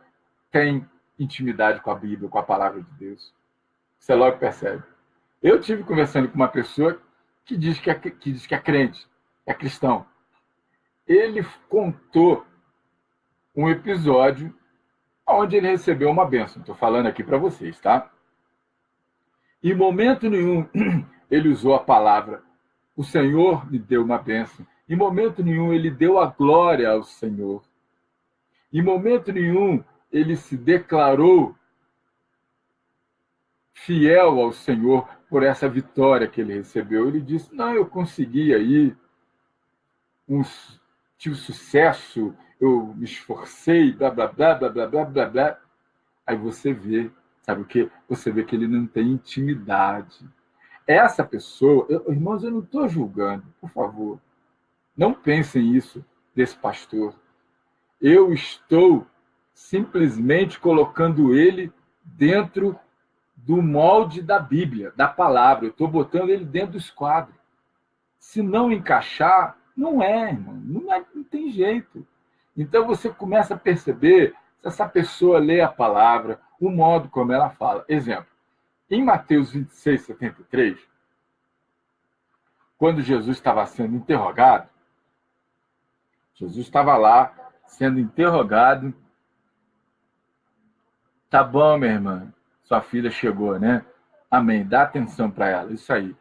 tem intimidade com a Bíblia, com a palavra de Deus. Você logo percebe. Eu tive conversando com uma pessoa que diz que é crente, é cristão. Ele contou um episódio onde ele recebeu uma bênção. Estou falando aqui para vocês, tá? Em momento nenhum ele usou a palavra o Senhor me deu uma bênção. Em momento nenhum ele deu a glória ao Senhor. Em momento nenhum ele se declarou fiel ao Senhor por essa vitória que ele recebeu. Ele disse, não, eu consegui aí, tive sucesso, eu me esforcei, blá, blá, blá, blá, blá, blá, blá, blá. Aí você vê, sabe o quê? Você vê que ele não tem intimidade. Essa pessoa, irmãos, eu não estou julgando, por favor. Não pensem isso desse pastor. Eu estou simplesmente colocando ele dentro do molde da Bíblia, da palavra. Eu estou botando ele dentro do esquadro. Se não encaixar, não é, irmão. Não tem jeito. Então você começa a perceber se essa pessoa lê a palavra, o modo como ela fala. Exemplo, em Mateus 26, 73, quando Jesus estava sendo interrogado, Jesus estava lá sendo interrogado. Tá bom, minha irmã, sua filha chegou, né? Amém. Dá atenção para ela. Isso aí.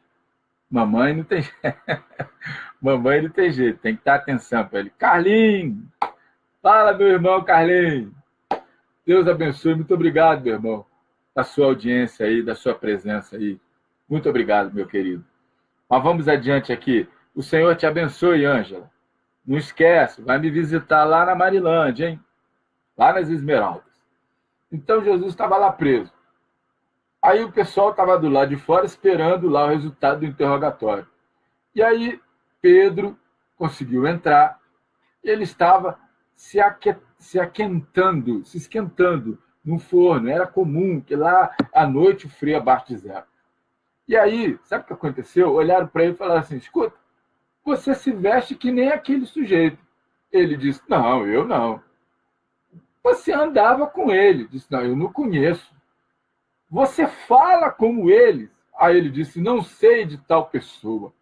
Mamãe não tem Mamãe não tem jeito, tem que dar atenção para ele. Carlinhos! Fala, meu irmão Carlinhos! Deus abençoe. Muito obrigado, meu irmão, da sua audiência aí, da sua presença aí. Muito obrigado, meu querido. Mas vamos adiante aqui. O Senhor te abençoe, Ângela. Não esquece, vai me visitar lá na Marilândia, hein? Lá nas Esmeraldas. Então, Jesus estava lá preso. Aí o pessoal estava do lado de fora esperando lá o resultado do interrogatório. E aí Pedro conseguiu entrar e ele estava se esquentando num forno. Era comum que lá à noite o frio abaixo de zero. E aí, sabe o que aconteceu? Olharam para ele e falaram assim: escuta, você se veste que nem aquele sujeito. Ele disse: não, eu não. Você andava com ele. Disse: não, eu não conheço. Você fala como eles. Aí ele disse: não sei de tal pessoa.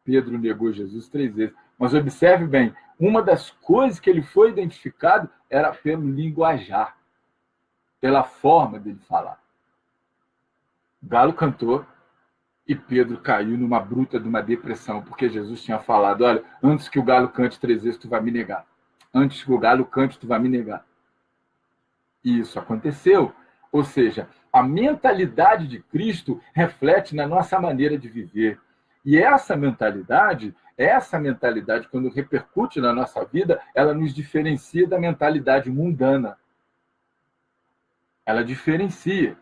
Pedro negou Jesus 3 vezes. Mas observe bem, uma das coisas que ele foi identificado era pelo linguajar, pela forma dele falar. O galo cantou e Pedro caiu numa bruta de uma depressão, porque Jesus tinha falado: olha, antes que o galo cante 3 vezes, tu vai me negar. Antes que o galo cante, tu vai me negar. E isso aconteceu. Ou seja, a mentalidade de Cristo reflete na nossa maneira de viver. E essa mentalidade, quando repercute na nossa vida, ela nos diferencia da mentalidade mundana. Ela diferencia.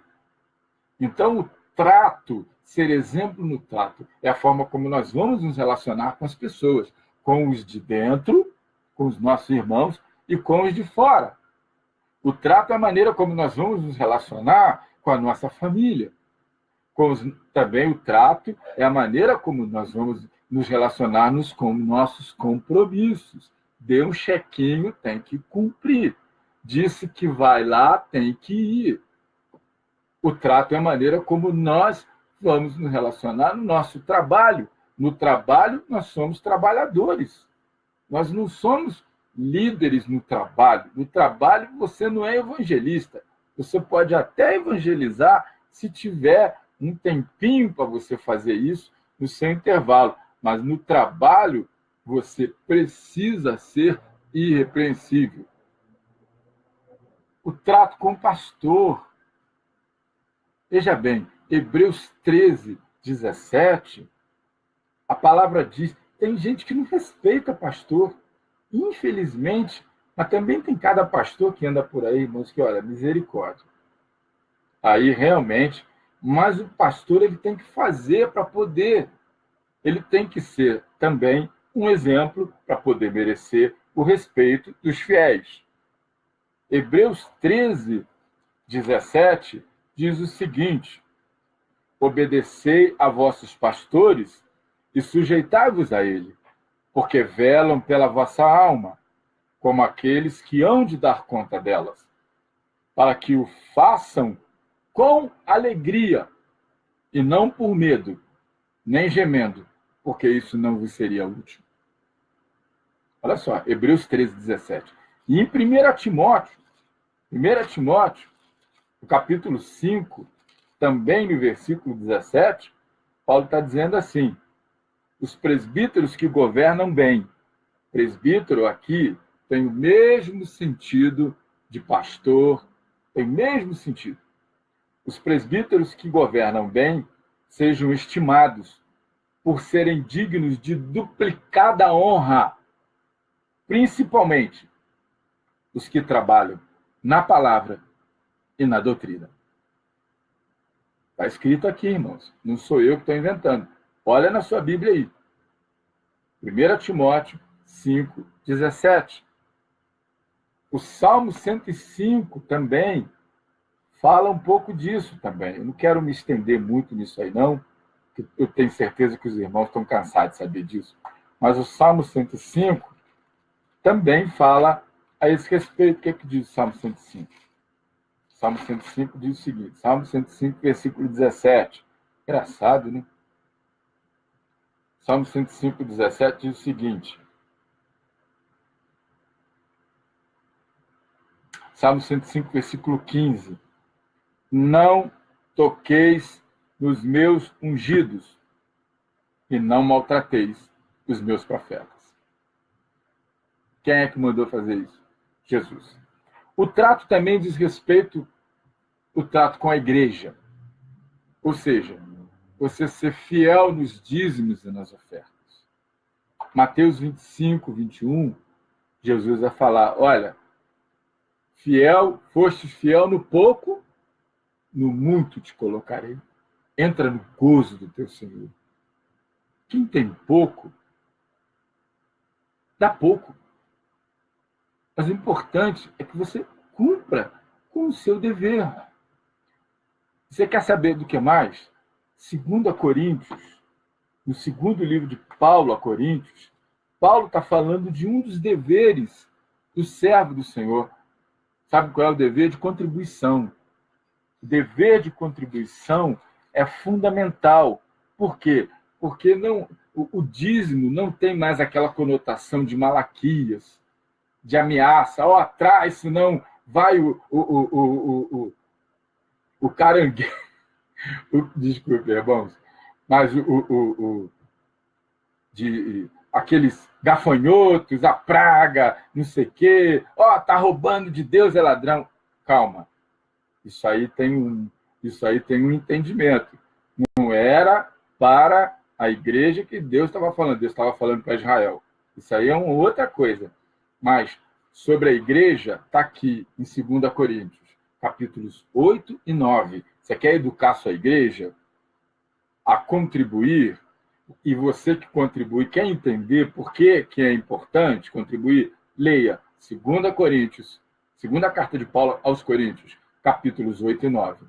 Então, o trato, ser exemplo no trato, é a forma como nós vamos nos relacionar com as pessoas, com os de dentro, com os nossos irmãos e com os de fora. O trato é a maneira como nós vamos nos relacionar com a nossa família. Também o trato é a maneira como nós vamos nos relacionarmos com nossos compromissos. Deu um chequinho, tem que cumprir. Disse que vai lá, tem que ir. O trato é a maneira como nós vamos nos relacionar no nosso trabalho. No trabalho, nós somos trabalhadores. Nós não somos líderes no trabalho. No trabalho, você não é evangelista. Você pode até evangelizar se tiver um tempinho para você fazer isso no seu intervalo. Mas no trabalho, você precisa ser irrepreensível. O trato com o pastor. Veja bem, Hebreus 13, 17, a palavra diz: tem gente que não respeita pastor, infelizmente, mas também tem cada pastor que anda por aí, irmãos, que olha, misericórdia. Aí realmente, mas o pastor ele tem que fazer para poder, ele tem que ser também um exemplo para poder merecer o respeito dos fiéis. Hebreus 13, 17 diz o seguinte: obedecei a vossos pastores e sujeitai-vos a ele, porque velam pela vossa alma, como aqueles que hão de dar conta delas, para que o façam com alegria e não por medo, nem gemendo, porque isso não vos seria útil. Olha só, Hebreus 13, 17. E em 1 Timóteo, no capítulo 5, também no versículo 17, Paulo está dizendo assim: os presbíteros que governam bem. Presbítero aqui tem o mesmo sentido de pastor, tem o mesmo sentido. Os presbíteros que governam bem sejam estimados por serem dignos de duplicada honra, principalmente os que trabalham na palavra e na doutrina. Está escrito aqui, irmãos. Não sou eu que estou inventando. Olha na sua Bíblia aí. 1 Timóteo 5, 17. O Salmo 105 também fala um pouco disso também. Eu não quero me estender muito nisso aí, não, porque eu tenho certeza que os irmãos estão cansados de saber disso. Mas o Salmo 105 também fala a esse respeito. O que é que diz o Salmo 105? Salmo 105 diz o seguinte, Salmo 105, versículo 17. Engraçado, né? Salmo 105, 17 diz o seguinte. Salmo 105, versículo 15. Não toqueis nos meus ungidos e não maltrateis os meus profetas. Quem é que mandou fazer isso? Jesus. O trato também diz respeito ao trato com a igreja. Ou seja, você ser fiel nos dízimos e nas ofertas. Mateus 25, 21, Jesus vai falar: olha, fostes fiel no pouco, no muito te colocarei. Entra no gozo do teu Senhor. Quem tem pouco, dá pouco. Mas o importante é que você cumpra com o seu dever. Você quer saber do que mais? 2 Coríntios, no segundo livro de Paulo a Coríntios, Paulo está falando de um dos deveres do servo do Senhor. Sabe qual é o dever? De contribuição. O dever de contribuição é fundamental. Por quê? Porque o dízimo não tem mais aquela conotação de Malaquias, de ameaça. Atrás, senão vai o caranguejo. Desculpe, irmãos, mas de aqueles gafanhotos, a praga, não sei o quê. Tá roubando de Deus, é ladrão. Calma. Isso aí tem um entendimento. Não era para a igreja que Deus estava falando. Deus estava falando para Israel. Isso aí é uma outra coisa. Mas sobre a igreja, está aqui em 2 Coríntios, capítulos 8 e 9. Você quer educar sua igreja a contribuir? E você que contribui, quer entender por que é importante contribuir? Leia 2 Coríntios, segunda carta de Paulo aos Coríntios, capítulos 8 e 9.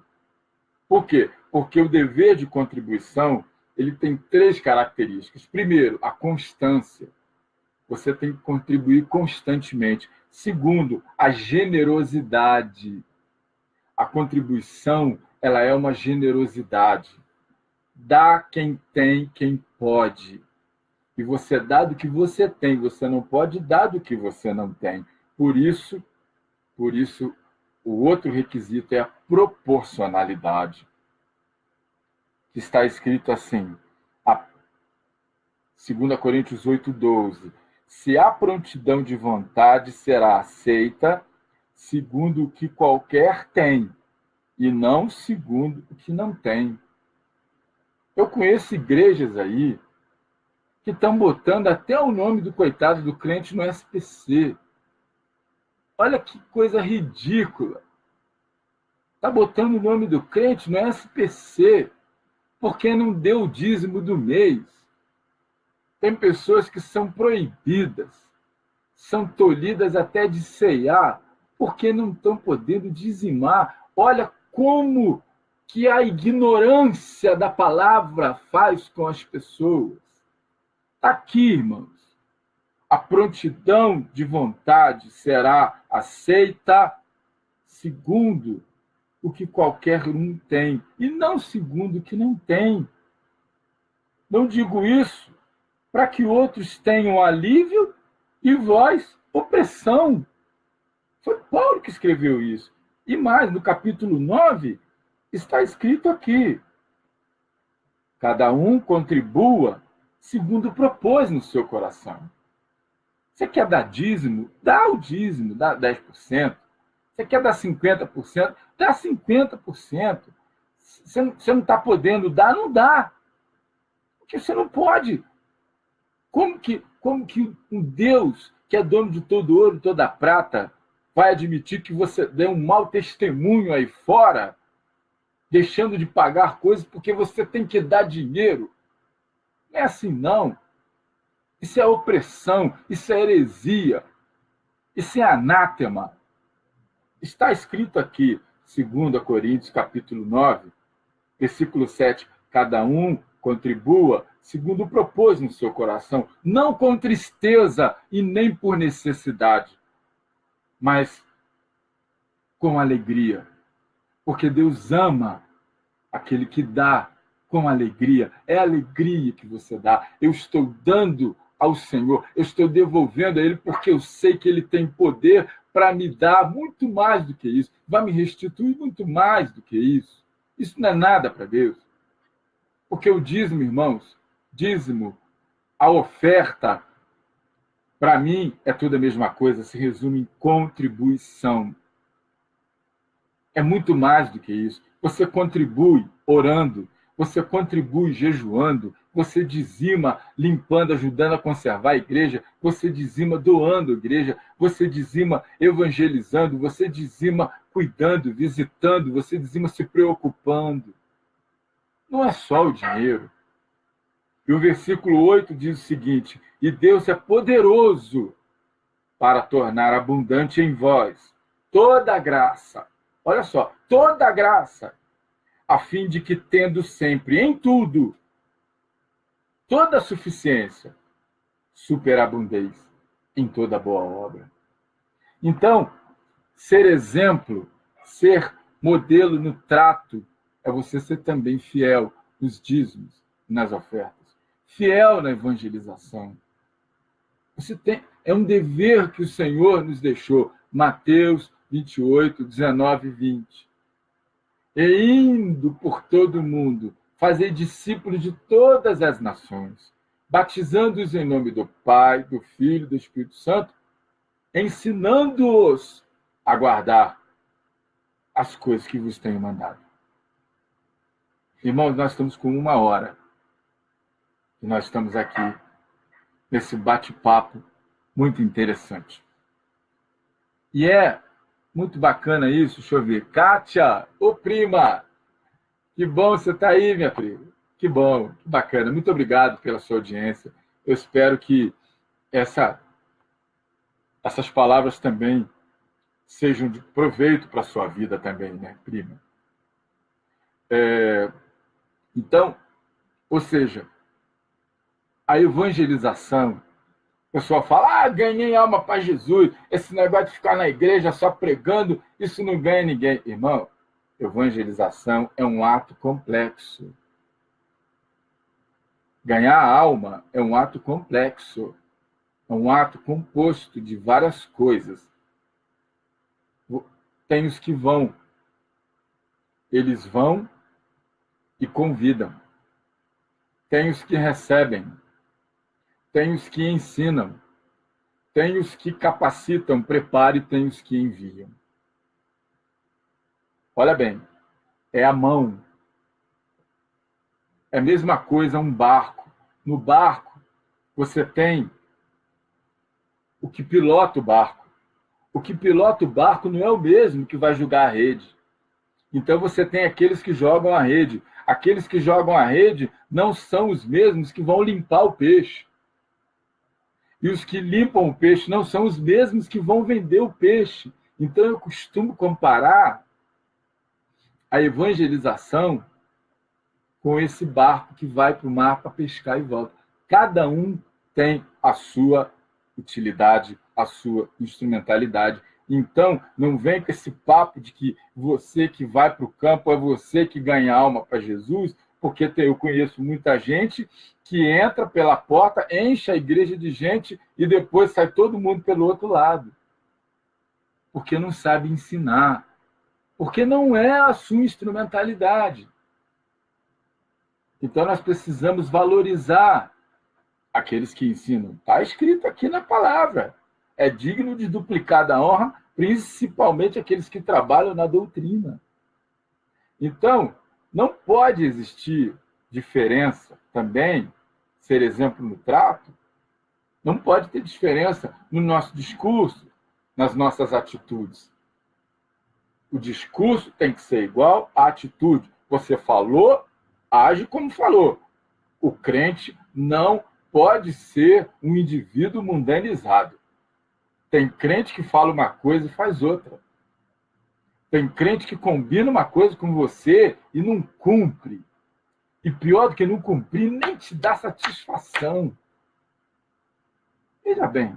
Por quê? Porque o dever de contribuição ele tem 3 características. Primeiro, a constância. Você tem que contribuir constantemente. Segundo, a generosidade. A contribuição ela é uma generosidade. Dá quem tem, quem pode. E você dá do que você tem, você não pode dar do que você não tem. Por isso, o outro requisito é a proporcionalidade. Que está escrito assim, 2 Coríntios 8:12. Se há prontidão de vontade, será aceita segundo o que qualquer tem, e não segundo o que não tem. Eu conheço igrejas aí que estão botando até o nome do coitado do crente no SPC. Olha que coisa ridícula. Está botando o nome do crente no SPC porque não deu o dízimo do mês. Tem pessoas que são proibidas, são tolhidas até de ceiar, porque não estão podendo dizimar. Olha como que a ignorância da palavra faz com as pessoas. Está aqui, irmãos. A prontidão de vontade será aceita segundo o que qualquer um tem, e não segundo o que não tem. Não digo isso para que outros tenham alívio e vós opressão. Foi Paulo que escreveu isso. E mais, no capítulo 9, está escrito aqui: cada um contribua segundo propôs no seu coração. Você quer dar dízimo? Dá o dízimo, dá 10%. Você quer dar 50%? Dá 50%. Você não está podendo dar? Não dá. Porque você não pode. Como que um Deus que é dono de todo ouro e toda prata vai admitir que você dê um mau testemunho aí fora, deixando de pagar coisas porque você tem que dar dinheiro? Não é assim, não. Isso é opressão, isso é heresia, isso é anátema. Está escrito aqui, 2 Coríntios, capítulo 9, versículo 7, cada um contribua segundo propôs no seu coração, não com tristeza e nem por necessidade, mas com alegria, porque Deus ama aquele que dá com alegria. É a alegria que você dá. Eu estou dando ao Senhor, eu estou devolvendo a Ele, porque eu sei que Ele tem poder para me dar muito mais do que isso, vai me restituir muito mais do que isso. Isso não é nada para Deus. Porque o dízimo, irmãos, a oferta, para mim, é tudo a mesma coisa, se resume em contribuição. É muito mais do que isso. Você contribui orando, você contribui jejuando, você dizima limpando, ajudando a conservar a igreja, você dizima doando a igreja, você dizima evangelizando, você dizima cuidando, visitando, você dizima se preocupando. Não é só o dinheiro. E o versículo 8 diz o seguinte: e Deus é poderoso para tornar abundante em vós toda a graça. olha só, toda graça, a fim de que, tendo sempre em tudo toda a suficiência, superabundez em toda boa obra. Então, ser exemplo, ser modelo no trato, é você ser também fiel nos dízimos, nas ofertas, fiel na evangelização. É um dever que o Senhor nos deixou. Mateus 28, 19 e 20. E indo por todo o mundo, fazer discípulos de todas as nações, batizando-os em nome do Pai, do Filho e do Espírito Santo, ensinando-os a guardar as coisas que vos tenho mandado. Irmãos, nós estamos com 1 hora. E nós estamos aqui nesse bate-papo muito interessante. E é muito bacana isso, deixa eu ver. Kátia, ô prima, que bom você estar aí, minha prima. Que bom, que bacana. Muito obrigado pela sua audiência. Eu espero que essas palavras também sejam de proveito para a sua vida também, né, prima? Então, ou seja, a evangelização, o pessoal fala, ganhei alma para Jesus, esse negócio de ficar na igreja só pregando, isso não ganha ninguém. Irmão, evangelização é um ato complexo. Ganhar a alma é um ato complexo, é um ato composto de várias coisas. Tem os que vão, eles vão e convidam. Tem os que recebem, tem os que ensinam, tem os que capacitam, preparam e tem os que enviam. Olha bem, é a mão. É a mesma coisa um barco. No barco, você tem o que pilota o barco. O que pilota o barco não é o mesmo que vai jogar a rede. Então você tem aqueles que jogam a rede. Aqueles que jogam a rede não são os mesmos que vão limpar o peixe. E os que limpam o peixe não são os mesmos que vão vender o peixe. Então eu costumo comparar a evangelização com esse barco que vai para o mar para pescar e volta. Cada um tem a sua utilidade, a sua instrumentalidade. Então, não vem com esse papo de que você que vai para o campo é você que ganha alma para Jesus, porque eu conheço muita gente que entra pela porta, enche a igreja de gente e depois sai todo mundo pelo outro lado. Porque não sabe ensinar. Porque não é a sua instrumentalidade. Então, nós precisamos valorizar aqueles que ensinam. Está escrito aqui na palavra. É digno de duplicada honra, principalmente aqueles que trabalham na doutrina. Então, não pode existir diferença também, ser exemplo no trato, não pode ter diferença no nosso discurso, nas nossas atitudes. O discurso tem que ser igual à atitude. Você falou, age como falou. O crente não pode ser um indivíduo mundanizado. Tem crente que fala uma coisa e faz outra. Tem crente que combina uma coisa com você e não cumpre. E pior do que não cumprir, nem te dá satisfação. Veja bem,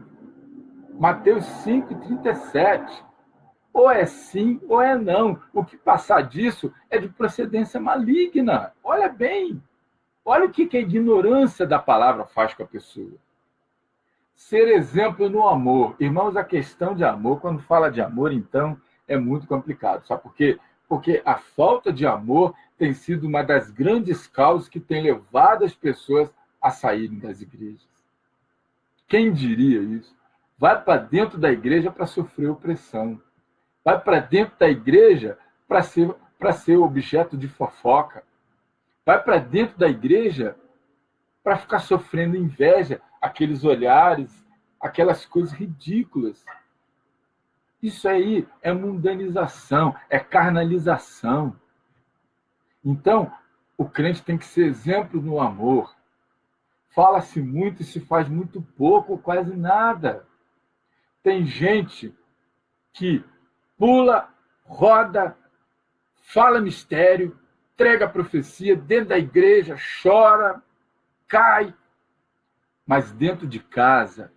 Mateus 5,37. Ou é sim ou é não. O que passar disso é de procedência maligna. Olha bem. Olha o que a ignorância da palavra faz com a pessoa. Ser exemplo no amor. Irmãos, a questão de amor, quando fala de amor, então, é muito complicado. Sabe por quê? Porque a falta de amor tem sido uma das grandes causas que tem levado as pessoas a saírem das igrejas. Quem diria isso? Vai para dentro da igreja para sofrer opressão. Vai para dentro da igreja para ser objeto de fofoca. Vai para dentro da igreja para ficar sofrendo inveja, aqueles olhares, aquelas coisas ridículas. Isso aí é mundanização, é carnalização. Então, o crente tem que ser exemplo no amor. Fala-se muito e se faz muito pouco, quase nada. Tem gente que pula, roda, fala mistério, entrega a profecia, dentro da igreja, chora, cai, mas dentro de casa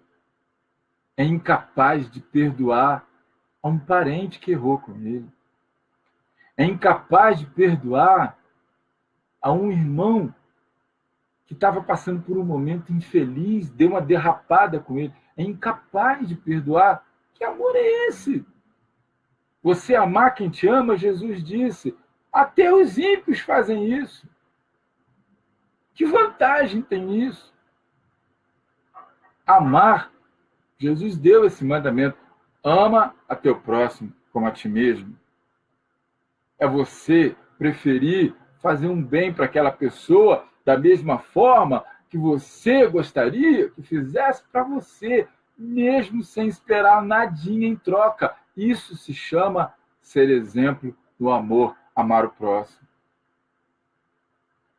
é incapaz de perdoar a um parente que errou com ele. É incapaz de perdoar a um irmão que estava passando por um momento infeliz, deu uma derrapada com ele. É incapaz de perdoar. Que amor é esse? Você amar quem te ama, Jesus disse, até os ímpios fazem isso. Que vantagem tem isso? Amar, Jesus deu esse mandamento, ama a teu próximo como a ti mesmo. É você preferir fazer um bem para aquela pessoa da mesma forma que você gostaria que fizesse para você, mesmo sem esperar nadinha em troca. Isso se chama ser exemplo do amor, amar o próximo.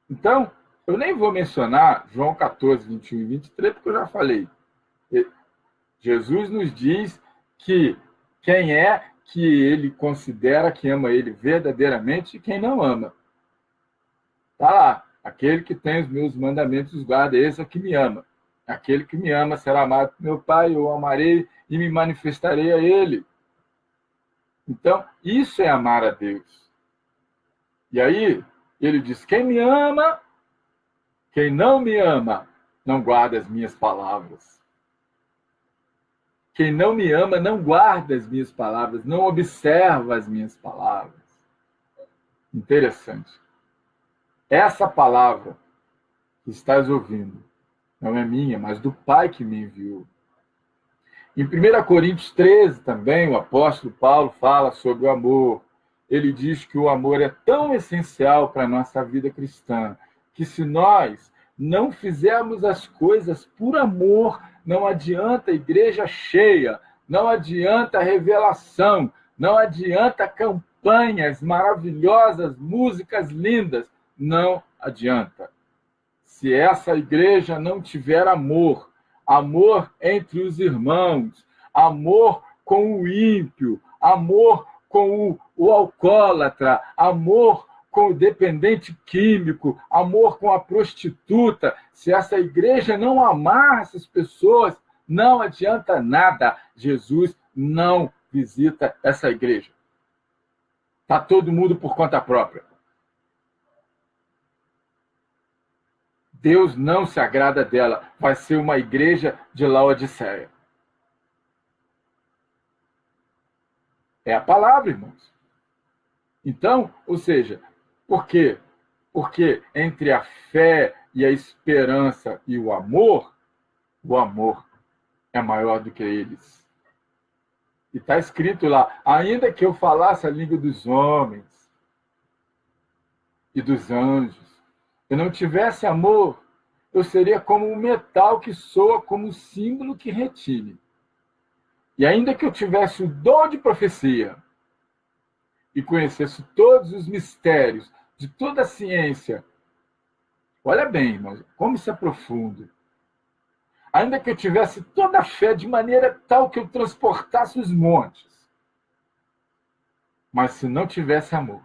Então, eu nem vou mencionar João 14, 21 e 23, porque eu já falei. Jesus nos diz que quem é que ele considera que ama ele verdadeiramente e quem não ama. Está lá. Aquele que tem os meus mandamentos guarda, esse é o que me ama. Aquele que me ama será amado por meu Pai, eu o amarei e me manifestarei a ele. Então, isso é amar a Deus. E aí, ele diz, quem me ama, quem não me ama, não guarda as minhas palavras. Quem não me ama, não guarda as minhas palavras, não observa as minhas palavras. Interessante. Essa palavra que estás ouvindo não é minha, mas do Pai que me enviou. Em 1 Coríntios 13 também, o apóstolo Paulo fala sobre o amor. Ele diz que o amor é tão essencial para a nossa vida cristã, que se nós não fizermos as coisas por amor, não adianta igreja cheia, não adianta revelação, não adianta campanhas maravilhosas, músicas lindas, não adianta. Se essa igreja não tiver amor, amor entre os irmãos, amor com o ímpio, amor com o alcoólatra, amor com o dependente químico, amor com a prostituta, se essa igreja não amar essas pessoas, não adianta nada. Jesus não visita essa igreja. Está todo mundo por conta própria. Deus não se agrada dela. Vai ser uma igreja de Laodiceia. É a palavra, irmãos. Então, ou seja, por quê? Porque entre a fé e a esperança e o amor é maior do que eles. E está escrito lá, ainda que eu falasse a língua dos homens e dos anjos, eu não tivesse amor, eu seria como um metal que soa como um símbolo que retine. E ainda que eu tivesse o dom de profecia e conhecesse todos os mistérios de toda a ciência, olha bem, irmãos, como isso é profundo. Ainda que eu tivesse toda a fé de maneira tal que eu transportasse os montes, mas se não tivesse amor,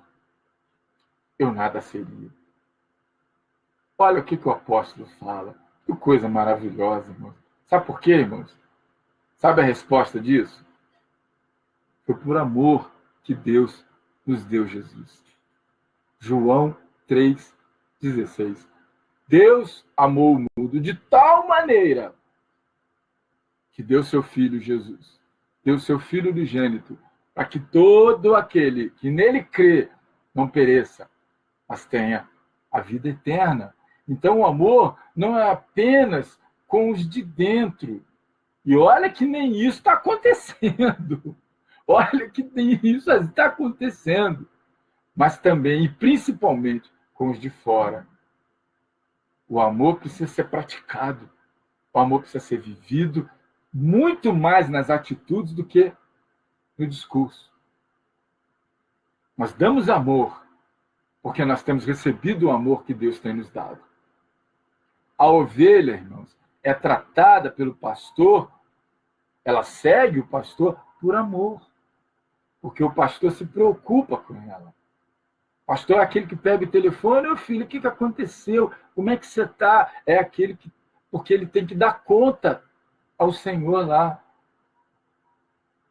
eu nada seria. Olha o que o apóstolo fala. Que coisa maravilhosa, irmãos. Sabe por quê, irmãos? Sabe a resposta disso? Foi por amor que Deus nos deu Jesus. João 3,16. Deus amou o mundo de tal maneira que deu seu Filho Jesus. Deu seu Filho unigênito, para que todo aquele que nele crê não pereça, mas tenha a vida eterna. Então, o amor não é apenas com os de dentro. E olha que nem isso está acontecendo. Olha que nem isso está acontecendo. Mas também, e principalmente, com os de fora. O amor precisa ser praticado. O amor precisa ser vivido muito mais nas atitudes do que no discurso. Nós damos amor porque nós temos recebido o amor que Deus tem nos dado. A ovelha, irmãos, é tratada pelo pastor, ela segue o pastor por amor, porque o pastor se preocupa com ela. Pastor é aquele que pega o telefone: ô filho, o que aconteceu? Como é que você está? É aquele que, porque ele tem que dar conta ao Senhor lá.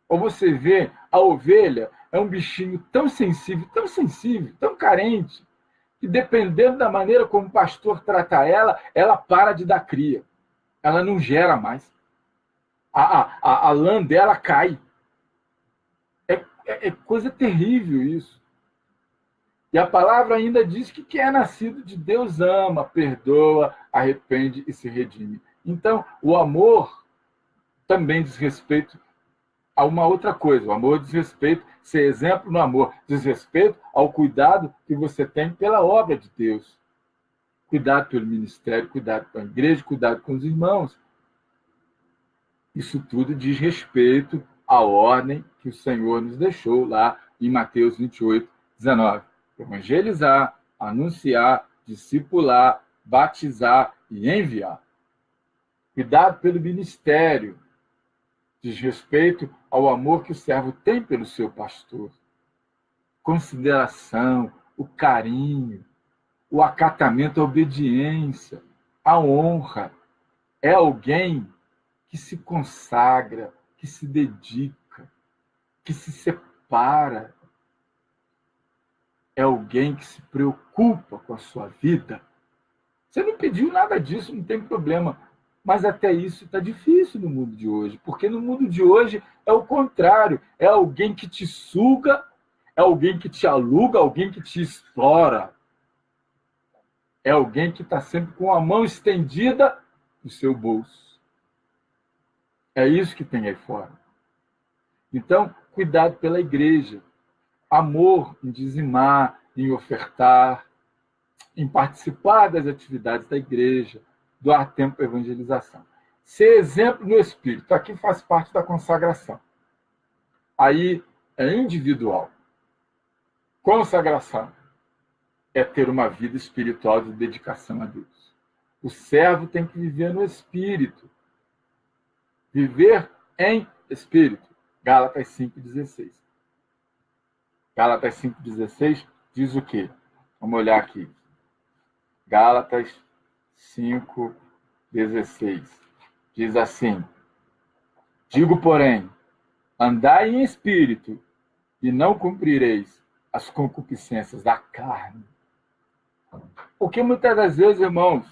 Ou você vê, a ovelha é um bichinho tão sensível, tão carente, que dependendo da maneira como o pastor trata ela, ela para de dar cria. Ela não gera mais. A lã dela cai. É coisa terrível isso. E a palavra ainda diz que quem é nascido de Deus ama, perdoa, arrepende e se redime. Então, o amor também diz respeito a uma outra coisa. O amor diz respeito, ser exemplo no amor, diz respeito ao cuidado que você tem pela obra de Deus. Cuidado pelo ministério, cuidado com a igreja, cuidado com os irmãos. Isso tudo diz respeito à ordem que o Senhor nos deixou lá em Mateus 28, 19. Evangelizar, anunciar, discipular, batizar e enviar. Cuidado pelo ministério. Diz respeito ao amor que o servo tem pelo seu pastor. Consideração, o carinho, o acatamento, a obediência, a honra. É alguém que se consagra, que se dedica, que se separa. É alguém que se preocupa com a sua vida. Você não pediu nada disso, não tem problema. Mas até isso está difícil no mundo de hoje, porque no mundo de hoje é o contrário. É alguém que te suga, é alguém que te aluga, alguém que te explora. É alguém que está sempre com a mão estendida no seu bolso. É isso que tem aí fora. Então, cuidado pela igreja. Amor em dizimar, em ofertar, em participar das atividades da igreja, doar tempo para evangelização. Ser exemplo no Espírito. Aqui faz parte da consagração. Aí é individual. Consagração é ter uma vida espiritual de dedicação a Deus. O servo tem que viver no Espírito. Viver em Espírito. Gálatas 5,16. Gálatas 5,16 diz o quê? Vamos olhar aqui. Gálatas 5,16. Diz assim: digo, porém, andai em espírito, e não cumprireis as concupiscências da carne. Porque muitas das vezes, irmãos,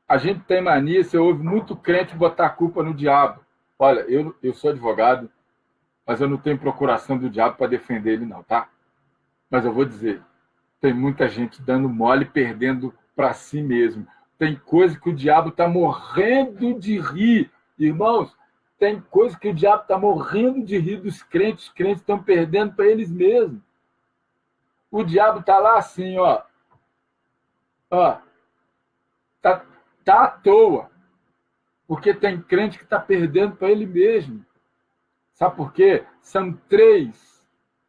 a gente tem mania, você ouve muito crente botar a culpa no diabo. Olha, eu sou advogado, mas eu não tenho procuração do diabo para defender ele não, tá? Mas eu vou dizer, tem muita gente dando mole, perdendo para si mesmo. Tem coisa que o diabo está morrendo de rir. Irmãos, tem coisa que o diabo está morrendo de rir dos crentes. Os crentes estão perdendo para eles mesmos. O diabo está lá assim, ó. Tá à toa. Porque tem crente que está perdendo para ele mesmo. Sabe por quê? São 3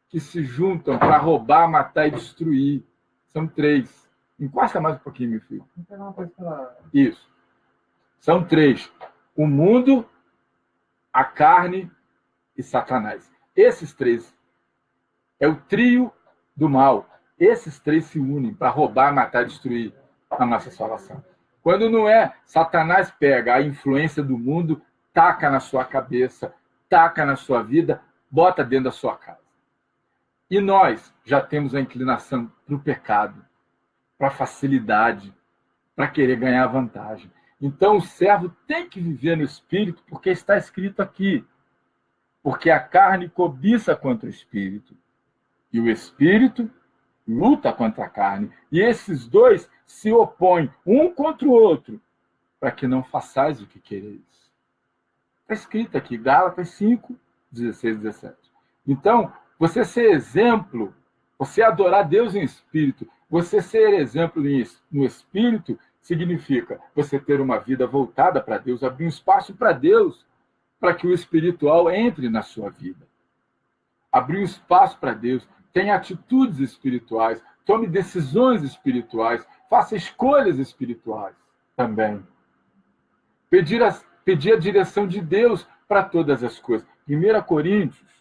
que se juntam para roubar, matar e destruir. São 3. Encosta mais um pouquinho, meu filho. Isso. São 3. O mundo, a carne e Satanás. Esses 3 é o trio do mal. Esses 3 se unem para roubar, matar e destruir a nossa salvação. Quando não é, Satanás pega a influência do mundo, taca na sua cabeça, taca na sua vida, bota dentro da sua casa. E nós já temos a inclinação para o pecado, para a facilidade, para querer ganhar vantagem. Então o servo tem que viver no Espírito, porque está escrito aqui. Porque a carne cobiça contra o Espírito, e o Espírito luta contra a carne. E esses 2 se opõem um contra o outro, para que não façais o que quereis. Está escrito aqui, Gálatas 5, 16, 17. Então, você ser exemplo, você adorar Deus em espírito, você ser exemplo no espírito, significa você ter uma vida voltada para Deus, abrir um espaço para Deus, para que o espiritual entre na sua vida. Abrir um espaço para Deus, tenha atitudes espirituais, tome decisões espirituais, faça escolhas espirituais também. Pedir a direção de Deus para todas as coisas. 1 Coríntios,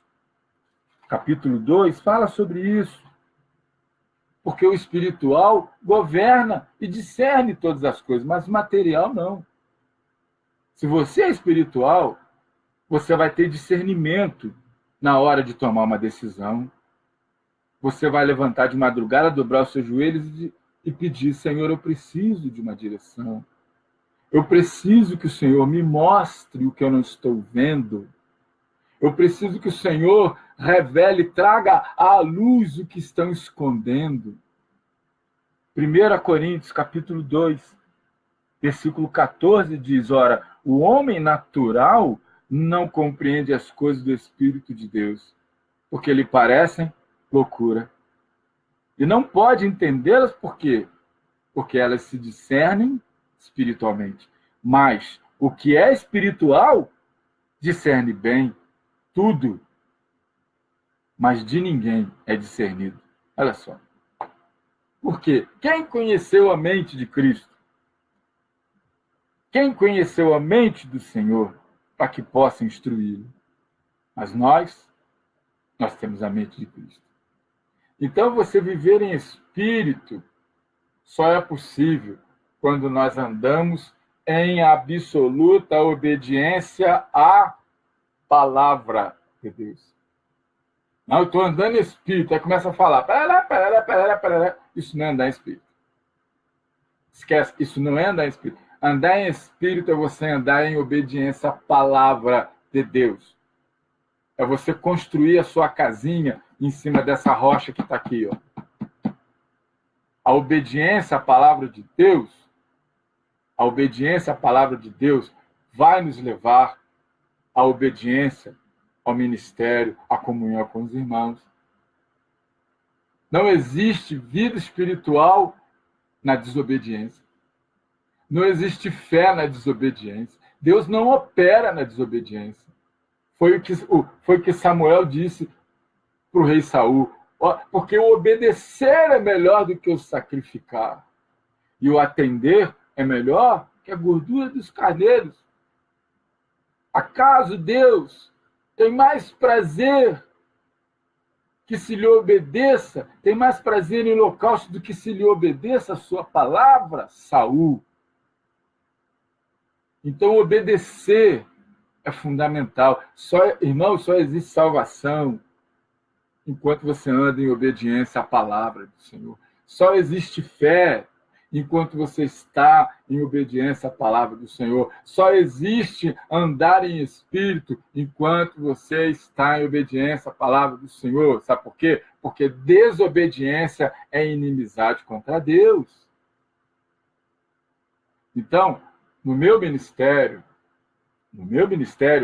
capítulo 2, fala sobre isso. Porque o espiritual governa e discerne todas as coisas, mas o material não. Se você é espiritual, você vai ter discernimento na hora de tomar uma decisão. Você vai levantar de madrugada, dobrar os seus joelhos e pedir: Senhor, eu preciso de uma direção. Eu preciso que o Senhor me mostre o que eu não estou vendo. Eu preciso que o Senhor revele, traga à luz o que estão escondendo. 1 Coríntios, capítulo 2, versículo 14 diz: ora, o homem natural não compreende as coisas do Espírito de Deus, porque lhe parecem loucura. E não pode entendê-las por quê? Porque elas se discernem espiritualmente. Mas o que é espiritual discerne bem tudo, mas de ninguém é discernido. Olha só. Por quê? Quem conheceu a mente de Cristo? Quem conheceu a mente do Senhor para que possa instruí-lo? Mas nós temos a mente de Cristo. Então, você viver em espírito só é possível quando nós andamos em absoluta obediência à palavra de Deus. Não, eu estou andando em espírito, aí começa a falar, pera, isso não é andar em espírito. Esquece, isso não é andar em espírito. Andar em espírito é você andar em obediência à palavra de Deus. É você construir a sua casinha em cima dessa rocha que está aqui, ó. A obediência à palavra de Deus, a obediência à palavra de Deus vai nos levar à obediência ao ministério, à comunhão com os irmãos. Não existe vida espiritual na desobediência. Não existe fé na desobediência. Deus não opera na desobediência. Foi o que Samuel disse para o rei Saul. Porque o obedecer é melhor do que o sacrificar. E o atender é melhor que a gordura dos carneiros. Acaso Deus tem mais prazer que se lhe obedeça, tem mais prazer em holocausto do que se lhe obedeça a sua palavra, Saul? Então, obedecer é fundamental. Irmão, só existe salvação enquanto você anda em obediência à palavra do Senhor. Só existe fé enquanto você está em obediência à palavra do Senhor. Só existe andar em espírito enquanto você está em obediência à palavra do Senhor. Sabe por quê? Porque desobediência é inimizade contra Deus. Então, no meu ministério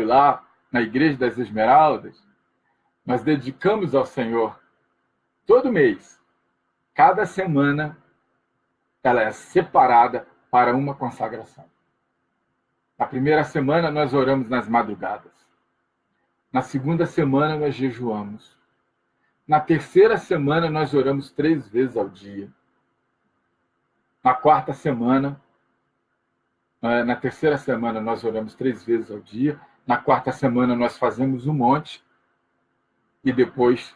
lá na Igreja das Esmeraldas, nós dedicamos ao Senhor todo mês, cada semana, ela é separada para uma consagração. Na primeira semana, nós oramos nas madrugadas. Na segunda semana, nós jejuamos. Na terceira semana, nós oramos 3 vezes ao dia. Na quarta semana, na terceira semana, nós oramos 3 vezes ao dia. Na quarta semana, nós fazemos um monte. E depois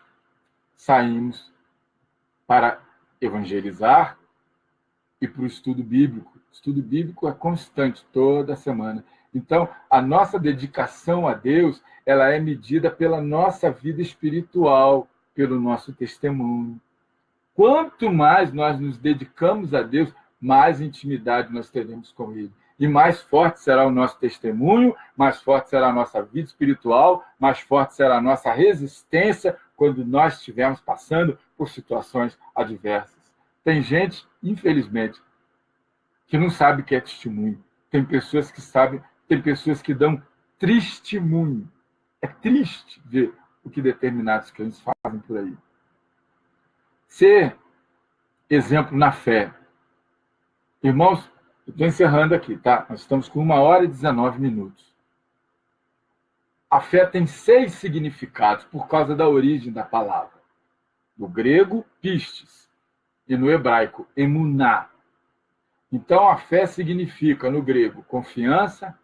saímos para evangelizar e para o estudo bíblico. O estudo bíblico é constante, toda semana. Então, a nossa dedicação a Deus, ela é medida pela nossa vida espiritual, pelo nosso testemunho. Quanto mais nós nos dedicamos a Deus, mais intimidade nós teremos com Ele. E mais forte será o nosso testemunho, mais forte será a nossa vida espiritual, mais forte será a nossa resistência quando nós estivermos passando por situações adversas. Tem gente, infelizmente, que não sabe o que é testemunho. Tem pessoas que sabem, tem pessoas que dão testemunho. É triste ver o que determinados crentes fazem por aí. Ser exemplo na fé. Irmãos, eu estou encerrando aqui, tá? Nós estamos com 1h19. A fé tem 6 significados por causa da origem da palavra. No grego, pistes, e no hebraico, emuná. Então, a fé significa, no grego, confiança,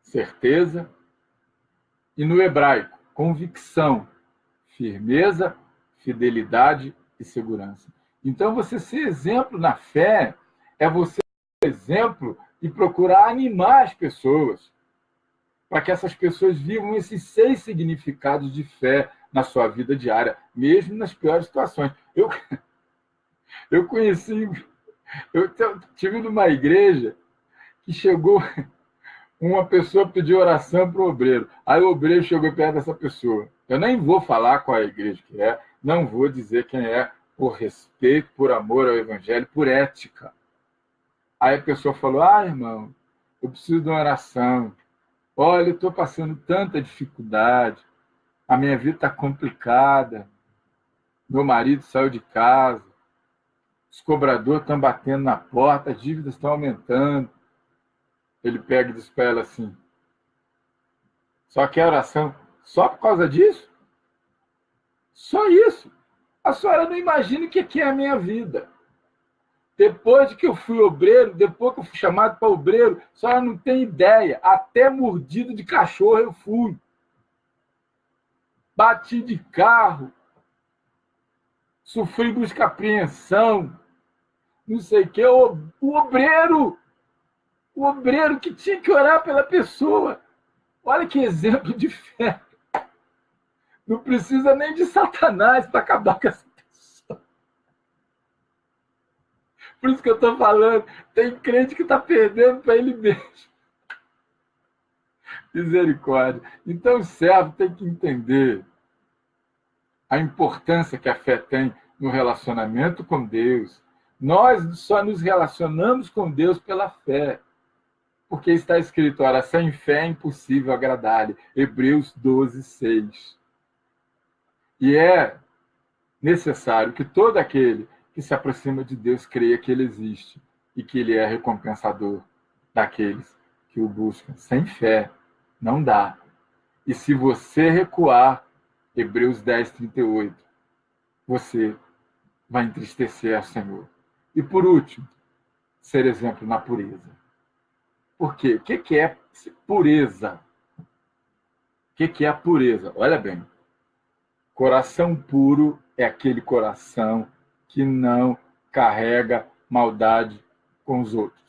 certeza, e no hebraico, convicção, firmeza, fidelidade e segurança. Então, você ser exemplo na fé é você ser exemplo e procurar animar as pessoas, para que essas pessoas vivam esses 6 significados de fé na sua vida diária, mesmo nas piores situações. Eu conheci, eu tive numa igreja que chegou uma pessoa pediu oração para o obreiro. Aí o obreiro chegou perto dessa pessoa. Eu nem vou falar qual é a igreja que é, não vou dizer quem é, por respeito, por amor ao evangelho, por ética. Aí a pessoa falou, irmão, eu preciso de uma oração. Olha, eu estou passando tanta dificuldade, a minha vida está complicada, meu marido saiu de casa, os cobradores estão batendo na porta, as dívidas estão aumentando. Ele pega e diz para ela assim, só quer oração só por causa disso? Só isso. A senhora não imagina o que é a minha vida. Depois de que eu fui obreiro, depois que eu fui chamado para obreiro, a senhora não tem ideia. Até mordido de cachorro eu fui. Bati de carro. Sofri busca e apreensão. Não sei o que. O obreiro que tinha que orar pela pessoa. Olha que exemplo de fé. Não precisa nem de Satanás para acabar com essa pessoa. Por isso que eu estou falando, tem crente que está perdendo para ele mesmo. Misericórdia. Então o servo tem que entender a importância que a fé tem no relacionamento com Deus. Nós só nos relacionamos com Deus pela fé. Porque está escrito, ora, sem fé é impossível agradar-lhe. Hebreus 12, 6. E é necessário que todo aquele que se aproxima de Deus creia que ele existe e que ele é recompensador daqueles que o buscam. Sem fé, não dá. E se você recuar, Hebreus 10, 38, você vai entristecer ao Senhor. E por último, ser exemplo na pureza. Por quê? O que é pureza? O que é a pureza? Olha bem. Coração puro é aquele coração que não carrega maldade com os outros.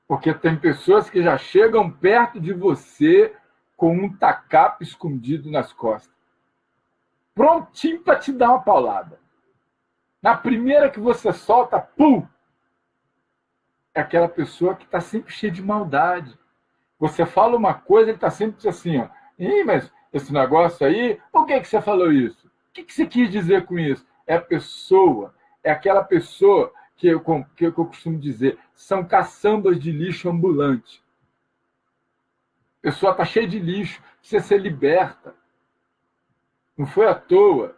Porque tem pessoas que já chegam perto de você com um tacape escondido nas costas. Prontinho para te dar uma paulada. Na primeira que você solta, pum! É aquela pessoa que está sempre cheia de maldade. Você fala uma coisa, ele está sempre assim, ó. Mas esse negócio aí, por que você falou isso? O que você quis dizer com isso? É a pessoa, é aquela pessoa que eu costumo dizer, são caçambas de lixo ambulante. A pessoa está cheia de lixo, precisa ser liberta. Não foi à toa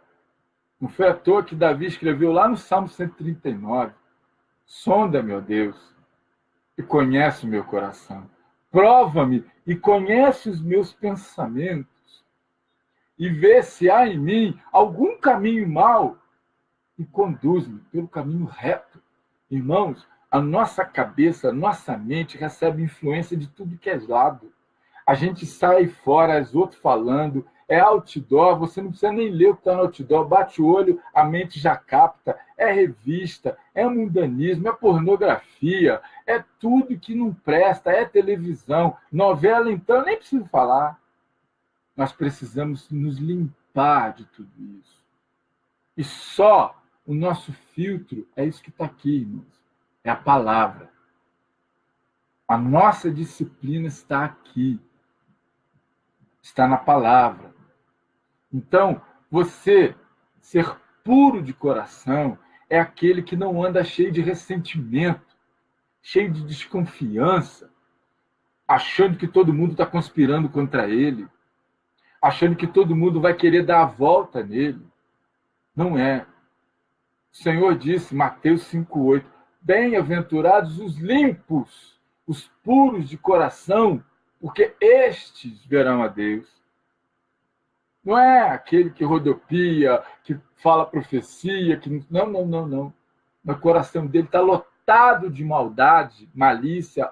que Davi escreveu lá no Salmo 139, sonda, meu Deus, e conhece o meu coração. Prova-me e conhece os meus pensamentos. E vê se há em mim algum caminho mau e conduz-me pelo caminho reto. Irmãos, a nossa cabeça, a nossa mente recebe influência de tudo que é lado. A gente sai fora, os outros falando, é outdoor, você não precisa nem ler o que está no outdoor, bate o olho, a mente já capta, é revista, é mundanismo, é pornografia, é tudo que não presta, é televisão, novela, então, nem preciso falar. Nós precisamos nos limpar de tudo isso. E só o nosso filtro é isso que está aqui, irmãos. É a palavra. A nossa disciplina está aqui. Está na palavra. Então, você ser puro de coração é aquele que não anda cheio de ressentimento, cheio de desconfiança, achando que todo mundo está conspirando contra ele, achando que todo mundo vai querer dar a volta nele. Não é. O Senhor disse, Mateus 5,8, bem-aventurados os limpos, os puros de coração, porque estes verão a Deus. Não é aquele que rodopia, que fala profecia, que não. O coração dele está lotado de maldade, malícia,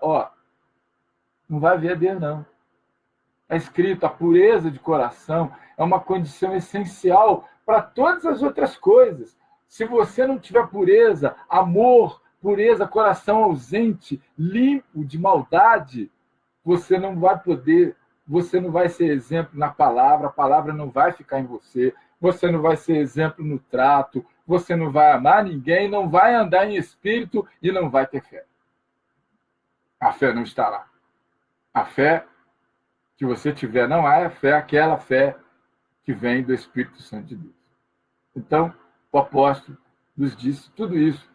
não vai ver Deus, não. É escrito, a pureza de coração é uma condição essencial para todas as outras coisas. Se você não tiver pureza, amor, pureza, coração ausente, limpo de maldade, você não vai poder, você não vai ser exemplo na palavra, a palavra não vai ficar em você, você não vai ser exemplo no trato, você não vai amar ninguém, não vai andar em espírito e não vai ter fé. A fé não está lá. A fé que você tiver não é a fé, aquela fé que vem do Espírito Santo de Deus. Então, o apóstolo nos disse tudo isso.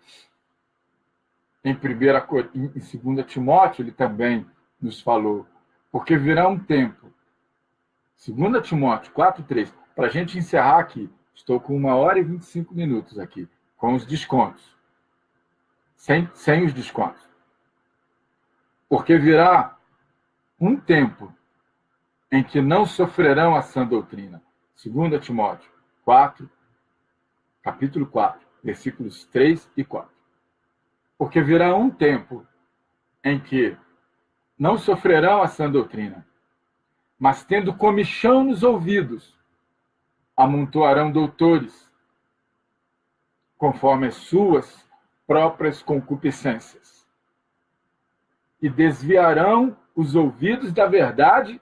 Em 2 Timóteo, ele também nos falou, porque virá um tempo, 2 Timóteo 4:3, para a gente encerrar aqui, estou com 1h e 25 minutos aqui, com os descontos, sem os descontos. Porque virá um tempo em que não sofrerão a sã doutrina. 2 Timóteo 4, capítulo 4, versículos 3 e 4. Porque virá um tempo em que não sofrerão a sã doutrina, mas tendo comichão nos ouvidos, amontoarão doutores, conforme as suas próprias concupiscências, e desviarão os ouvidos da verdade,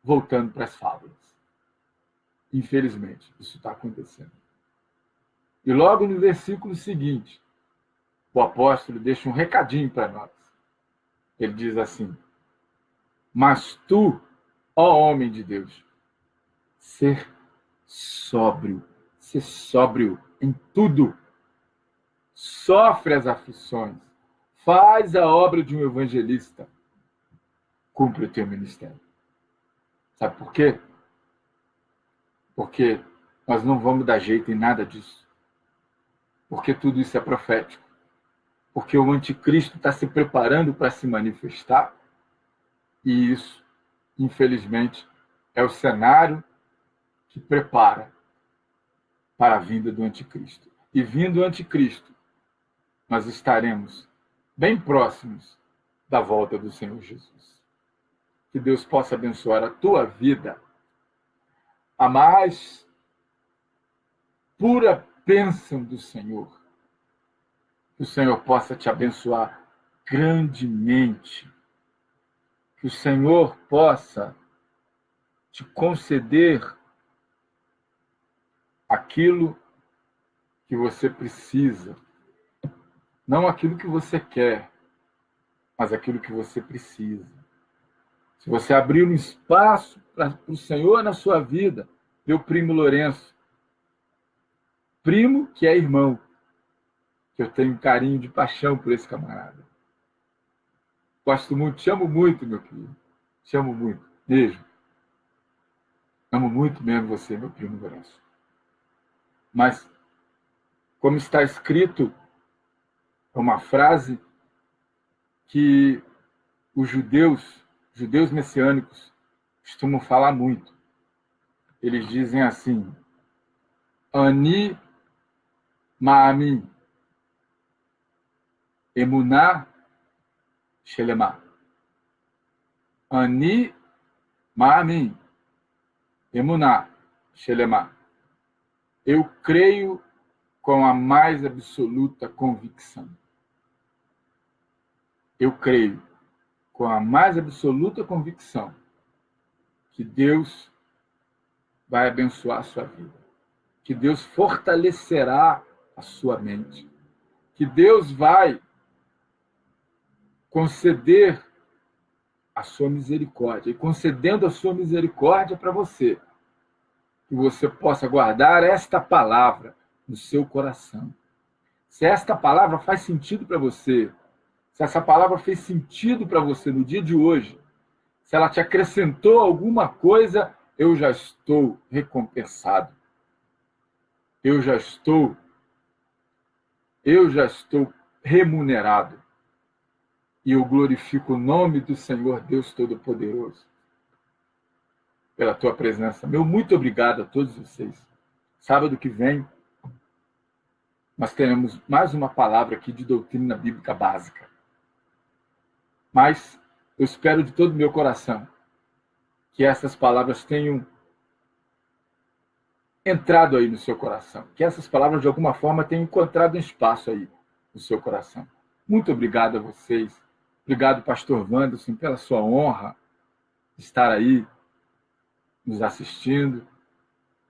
voltando para as fábulas. Infelizmente, isso está acontecendo. E logo no versículo seguinte, o apóstolo deixa um recadinho para nós. Ele diz assim: mas tu, ó homem de Deus, ser sóbrio em tudo, sofre as aflições, faz a obra de um evangelista, cumpre o teu ministério. Sabe por quê? Porque nós não vamos dar jeito em nada disso. Porque tudo isso é profético. Porque o anticristo está se preparando para se manifestar. E isso, infelizmente, é o cenário que prepara para a vinda do anticristo. E vindo o anticristo, nós estaremos bem próximos da volta do Senhor Jesus. Que Deus possa abençoar a tua vida, a mais pura bênção do Senhor. Que o Senhor possa te abençoar grandemente. Que o Senhor possa te conceder aquilo que você precisa. Não aquilo que você quer, mas aquilo que você precisa. Se você abrir um espaço para o Senhor na sua vida, meu primo Lourenço, primo que é irmão, que eu tenho um carinho de paixão por esse camarada. Gosto muito, te amo muito, meu querido. Te amo muito. Beijo. Amo muito mesmo você, meu primo Lourenço. Mas, como está escrito, é uma frase que os judeus messiânicos, costumam falar muito. Eles dizem assim: Ani ma'amin, emuná shelemá. Ani ma'amin, emuná shelemá. Eu creio com a mais absoluta convicção. Eu creio com a mais absoluta convicção que Deus vai abençoar a sua vida, que Deus fortalecerá a sua mente, que Deus vai conceder a sua misericórdia, e concedendo a sua misericórdia para você, que você possa guardar esta palavra no seu coração. Se esta palavra faz sentido para você, se essa palavra fez sentido para você no dia de hoje, se ela te acrescentou alguma coisa, eu já estou recompensado. Eu já estou remunerado. E eu glorifico o nome do Senhor Deus Todo-Poderoso pela tua presença. Meu muito obrigado a todos vocês. Sábado que vem, nós teremos mais uma palavra aqui de doutrina bíblica básica. Mas eu espero de todo o meu coração que essas palavras tenham entrado aí no seu coração, que essas palavras de alguma forma tenham encontrado um espaço aí no seu coração. Muito obrigado a vocês. Obrigado, pastor Wanderson, pela sua honra de estar aí nos assistindo.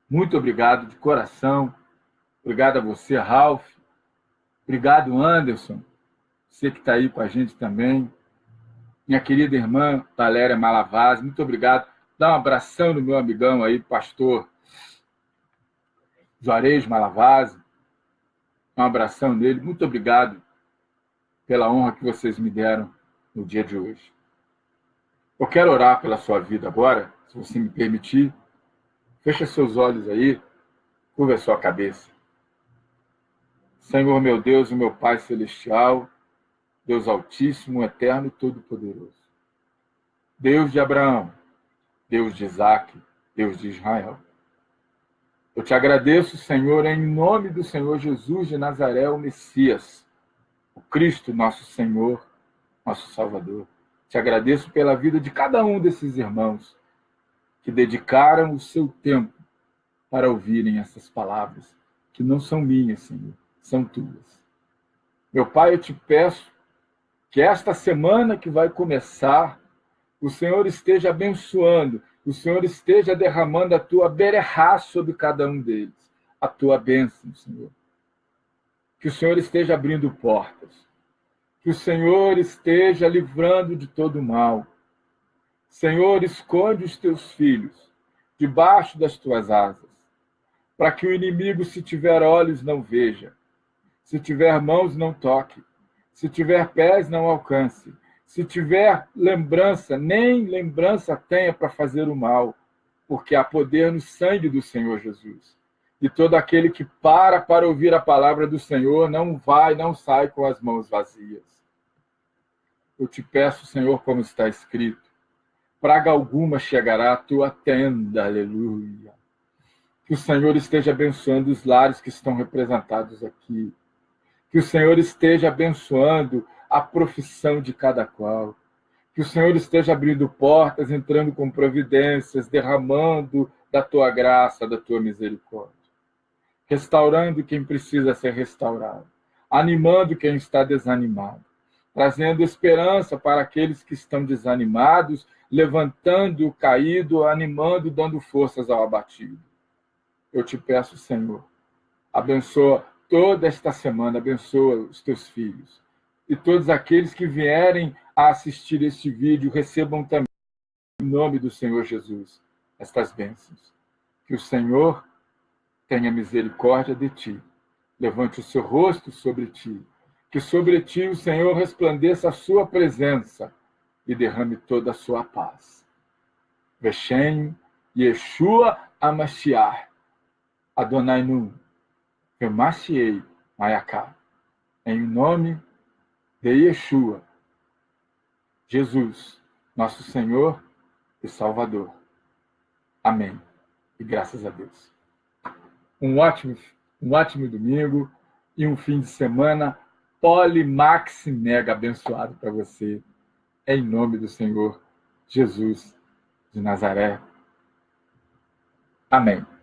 Muito obrigado de coração. Obrigado a você, Ralph. Obrigado, Anderson. Você que está aí com a gente também. Minha querida irmã Valéria Malavaz, muito obrigado. Dá um abração no meu amigão aí, pastor Juarez Malavaz. Um abração nele. Muito obrigado pela honra que vocês me deram no dia de hoje. Eu quero orar pela sua vida agora, se você me permitir. Feche seus olhos aí, curva a sua cabeça. Senhor, meu Deus e meu Pai Celestial, Deus Altíssimo, Eterno e Todo-Poderoso. Deus de Abraão, Deus de Isaac, Deus de Israel. Eu te agradeço, Senhor, em nome do Senhor Jesus de Nazaré, o Messias, o Cristo, nosso Senhor, nosso Salvador. Te agradeço pela vida de cada um desses irmãos que dedicaram o seu tempo para ouvirem essas palavras, que não são minhas, Senhor, são tuas. Meu Pai, eu te peço que esta semana que vai começar, o Senhor esteja abençoando, o Senhor esteja derramando a tua bererá sobre cada um deles, a tua bênção, Senhor. Que o Senhor esteja abrindo portas, que o Senhor esteja livrando de todo mal. Senhor, esconde os teus filhos debaixo das tuas asas, para que o inimigo, se tiver olhos, não veja, se tiver mãos, não toque, se tiver pés, não alcance, se tiver lembrança, nem lembrança tenha para fazer o mal, porque há poder no sangue do Senhor Jesus. E todo aquele que para ouvir a palavra do Senhor não sai com as mãos vazias. Eu te peço, Senhor, como está escrito, praga alguma chegará à tua tenda, aleluia. Que o Senhor esteja abençoando os lares que estão representados aqui. Que o Senhor esteja abençoando a profissão de cada qual. Que o Senhor esteja abrindo portas, entrando com providências, derramando da tua graça, da tua misericórdia. Restaurando quem precisa ser restaurado. Animando quem está desanimado. Trazendo esperança para aqueles que estão desanimados, levantando o caído, animando, dando forças ao abatido. Eu te peço, Senhor, abençoa toda esta semana, abençoa os teus filhos. E todos aqueles que vierem a assistir este vídeo, recebam também, em nome do Senhor Jesus, estas bênçãos. Que o Senhor tenha misericórdia de ti, levante o seu rosto sobre ti, que sobre ti o Senhor resplandeça a sua presença e derrame toda a sua paz. Veshem Yeshua HaMashiach, Adonai Nu, Remashiei Mayaká. Em nome de Yeshua, Jesus, nosso Senhor e Salvador. Amém. E graças a Deus. Um ótimo domingo e um fim de semana polimax mega abençoado para você. Em nome do Senhor Jesus de Nazaré. Amém.